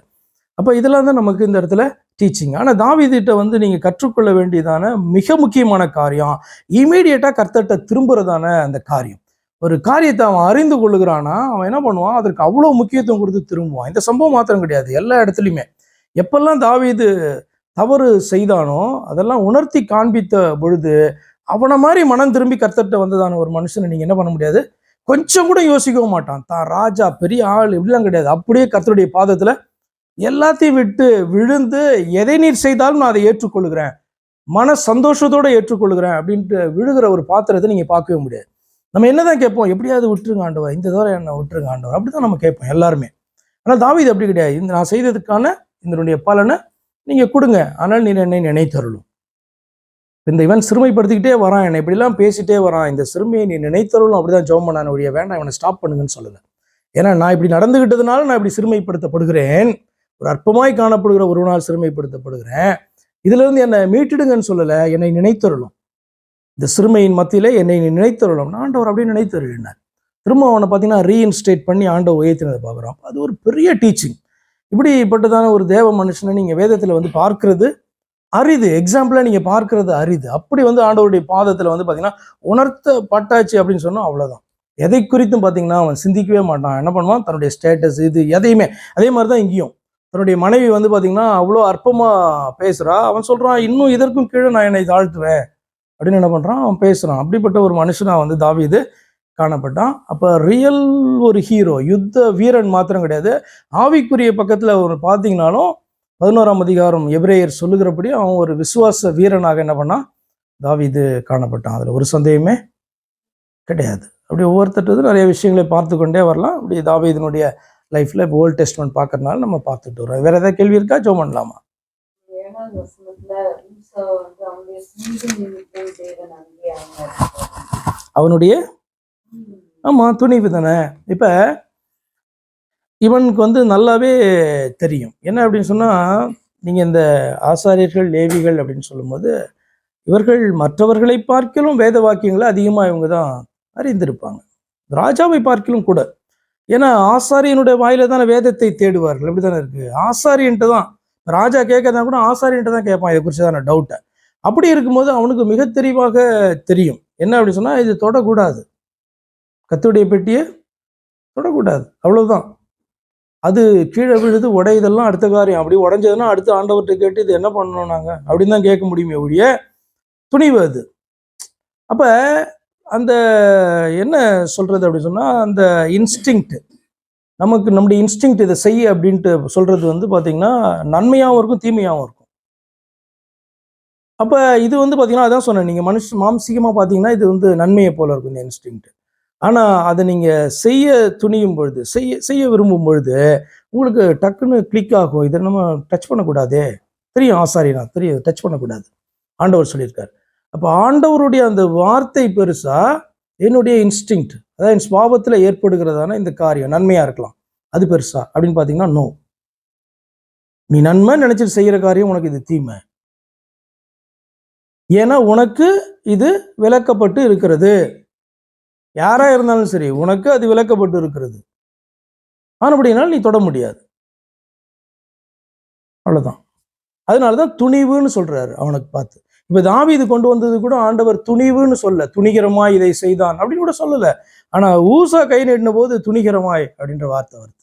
அப்போ இதெல்லாம் தான் நமக்கு இந்த இடத்துல டீச்சிங். ஆனால் தாவீதிட்ட வந்து நீங்கள் கற்றுக்கொள்ள வேண்டியதான மிக முக்கியமான காரியம் இமீடியட்டாக கர்த்தர்கிட்ட திரும்புறதான அந்த காரியம். ஒரு காரியத்தை அவன் அறிந்து கொள்ளுகிறானா அவன் என்ன பண்ணுவான், அதற்கு அவ்வளோ முக்கியத்துவம் கொடுத்து திரும்புவான். இந்த சம்பவம் மாத்திரம் கிடையாது, எல்லா இடத்துலையுமே எப்பெல்லாம் தாவீது தவறு செய்தானோ அதெல்லாம் உணர்த்தி காண்பித்த பொழுது அவனை மாதிரி மனம் திரும்பி கர்த்தர்கிட்ட வந்ததான ஒரு மனுஷனை நீங்கள் என்ன பண்ண முடியாது, கொஞ்சம் கூட யோசிக்கவும் மாட்டான். தான் ராஜா பெரிய ஆள் இப்படிலாம் கிடையாது, அப்படியே கர்த்தருடைய பாதத்தில் எல்லாத்தையும் விட்டு விழுந்து எதை நீர் செய்தாலும் நான் அதை ஏற்றுக்கொள்ளுகிறேன், மன சந்தோஷத்தோடு ஏற்றுக்கொள்ளுகிறேன் அப்படின்ட்டு விழுகிற ஒரு பாத்திரத்தை நீங்கள் பார்க்கவே முடியாது. நம்ம என்னதான் கேட்போம், எப்படியாவது விட்டுருங்க ஆண்டவர், இந்த தவிர என்ன விட்டுருங்க ஆண்டவர், அப்படிதான் நம்ம கேட்போம் எல்லாருமே. ஆனால் தாவீது அப்படி கிடையாது. இந்த நான் செய்ததுக்கான இதனுடைய பலனை நீங்கள் கொடுங்க, ஆனால் நீர் என்னை நினைத்தருளும். இந்த இவன் சிறுமைப்படுத்திக்கிட்டே வரான், என்னை இப்படிலாம் பேசிட்டே வரான், இந்த சிறுமையை நீ நினைத்தருளும் அப்படிதான் ஜெபம் பண்ணான ஒழிய வேண்டாம் இவனை ஸ்டாப் பண்ணுங்கன்னு சொல்லலை. ஏன்னா நான் இப்படி நடந்துகிட்டதுனால நான் இப்படி சிறுமைப்படுத்தப்படுகிறேன், ஒரு அற்பமாய் காணப்படுகிற ஒரு நாள் சிறுமைப்படுத்தப்படுகிறேன், இதுல இருந்து என்னை மீட்டிடுங்கன்னு சொல்லலை, என்னை நினைத்தருளும், இந்த சிறுமையின் மத்தியிலே என்னை நினைத்தருளும். ஆண்டவர் அப்படியே நினைத்தருளினார். திரும்ப அவனை பார்த்தீங்கன்னா ரீஇன்ஸ்டேட் பண்ணி ஆண்டவர் உயர்த்தினதை பார்க்குறோம். அது ஒரு பெரிய டீச்சிங். இப்படிப்பட்டதான ஒரு தேவ மனுஷனை நீங்கள் வேதத்தில் வந்து பார்க்கறது அரிது, எக்ஸாம்பிளாக நீங்கள் பார்க்கறது அரிது. அப்படி வந்து ஆண்டவருடைய பாதத்தில் வந்து பார்த்தீங்கன்னா உணர்த்த பட்டாச்சு அப்படின்னு சொன்னால் அவ்வளோதான். எதை குறித்தும் பார்த்தீங்கன்னா அவன் சிந்திக்கவே மாட்டான். என்ன பண்ணுவான், தன்னுடைய ஸ்டேட்டஸ் இது எதையுமே. அதே மாதிரி தான் இங்கேயும் தன்னுடைய மனைவி வந்து பார்த்தீங்கன்னா அவ்வளோ அற்பமாக பேசுகிறா. அவன் சொல்கிறான், இன்னும் இதற்கும் கீழே நான் என்னை தாழ்த்துவேன் அப்படின்னு என்ன பண்ணுறான், அவன் பேசுகிறான். அப்படிப்பட்ட ஒரு மனுஷனாக வந்து தாவீது காணப்பட்டான். அப்போ ரியல் ஒரு ஹீரோ, யுத்த வீரன் மாத்திரம் கிடையாது, ஆவிக்குரிய பக்கத்தில் ஒரு பார்த்தீங்கன்னாலும் 11ஆம் அதிகாரம் எபிரேயர் சொல்லுகிறபடி அவன் ஒரு விசுவாச வீரனாக என்ன பண்ணான், தாவீது காணப்பட்டான். அதில் ஒரு சந்தேகமே கிடையாது. அப்படி ஒவ்வொருத்தட்டு நிறைய விஷயங்களை பார்த்து கொண்டே வரலாம். அப்படி தாவீதினுடைய லைஃப்பில் இப்போ ஓல்ட் டெஸ்ட்மெண்ட் பார்க்கறதுனால நம்ம பார்த்துட்டு வரோம். வேற ஏதாவது கேள்வி இருக்கா? ஜெபம் பண்ணலாமா? அவனுடைய ஆமா துணிவு தானே. இப்ப இவனுக்கு வந்து நல்லாவே தெரியும் என்ன அப்படின்னு சொன்னா, நீங்கள் இந்த ஆசாரியர்கள் லேவிகள் அப்படின்னு சொல்லும்போது இவர்கள் மற்றவர்களை பார்க்கிலும் வேத வாக்கியங்களை அதிகமாக இவங்க தான் அறிந்திருப்பாங்க, ராஜாவை பார்க்கிலும் கூட. ஏன்னா ஆசாரியனுடைய வாயில தானே வேதத்தை தேடுவார்கள், எப்படி தானே இருக்கு. ஆசாரியன்ட்டு தான் ராஜா கேட்கறதா கூட ஆசாரியன்ட்டு தான் கேட்பான் இதை குறிச்சதான டவுட்டை. அப்படி இருக்கும்போது அவனுக்கு மிக தெளிவாக தெரியும் என்ன அப்படி சொன்னா, இது தொடக்கூடாது, கர்த்தருடைய பெட்டியை தொடக்கூடாது, அவ்வளவுதான். அது கீழே விழுது உடையதெல்லாம் அடுத்த காரியம். அப்படி உடைஞ்சதுன்னா அடுத்து ஆண்டவர்கிட்ட கேட்டு இது என்ன பண்ணணும் நாங்க அப்படின்னு தான் கேட்க முடியுமே ஒழிய துணிவு அது. அப்ப அந்த என்ன சொல்றது அப்படி சொன்னா, அந்த இன்ஸ்டிங்க்ட், நமக்கு நம்முடைய இன்ஸ்டிங்க்ட் இதை செய்ய அப்படின்ட்டு சொல்றது வந்து பாத்தீங்கன்னா நன்மையாகவும் இருக்கும் தீமையாகவும் இருக்கும். அப்ப இது வந்து பாத்தீங்கன்னா அதான் சொன்னேன், நீங்க மாம்சீகமா பாத்தீங்கன்னா இது வந்து நன்மையை போல இருக்கும் இந்த இன்ஸ்டிங்க்ட். ஆனா அதை நீங்க செய்ய துணியும் பொழுது, செய்ய விரும்பும் பொழுது உங்களுக்கு டக்குன்னு கிளிக் ஆகும். இதை நம்ம டச் பண்ணக்கூடாதே, தெரியும் ஆசாரியனா தெரியும், டச் பண்ணக்கூடாது ஆண்டவர் சொல்லியிருக்காரு. அப்போ ஆண்டவருடைய அந்த வார்த்தை பெருசா, என்னுடைய இன்ஸ்டிங்க்ட், அதாவது என் சுபாவத்தில் ஏற்படுகிறதான இந்த காரியம் நன்மையா இருக்கலாம், அது பெருசா அப்படின்னு பார்த்தீங்கன்னா நோ. நீ நன்மை நினைச்சிட்டு செய்யற காரியம் உனக்கு இது தீமை. ஏன்னா உனக்கு இது விலக்கப்பட்டு இருக்கிறது. யாரா இருந்தாலும் சரி உனக்கு அது விலக்கப்பட்டு இருக்கிறது. ஆனபடினால் நீ தொட முடியாது, அவ்வளவுதான். அதனாலதான் துணிவுன்னு சொல்றாரு அவனுக்கு பார்த்து. இப்ப தாவீது கொண்டு வந்தது கூட ஆண்டவர் துணிவுன்னு சொல்ல, துணிகரமாய் இதை செய்தான் அப்படின்னு கூட சொல்லல. ஆனா ஊசா கை நீட்டின போது துணிகரமாய் அப்படின்ற வார்த்தை வருது.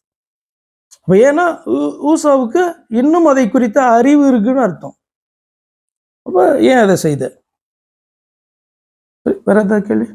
அப்ப ஏன்னா ஊசாவுக்கு இன்னும் அதை குறித்த அறிவு இருக்குன்னு அர்த்தம். அப்ப ஏன் அதை செய்த? வேற ஏதாவது கேள்வி?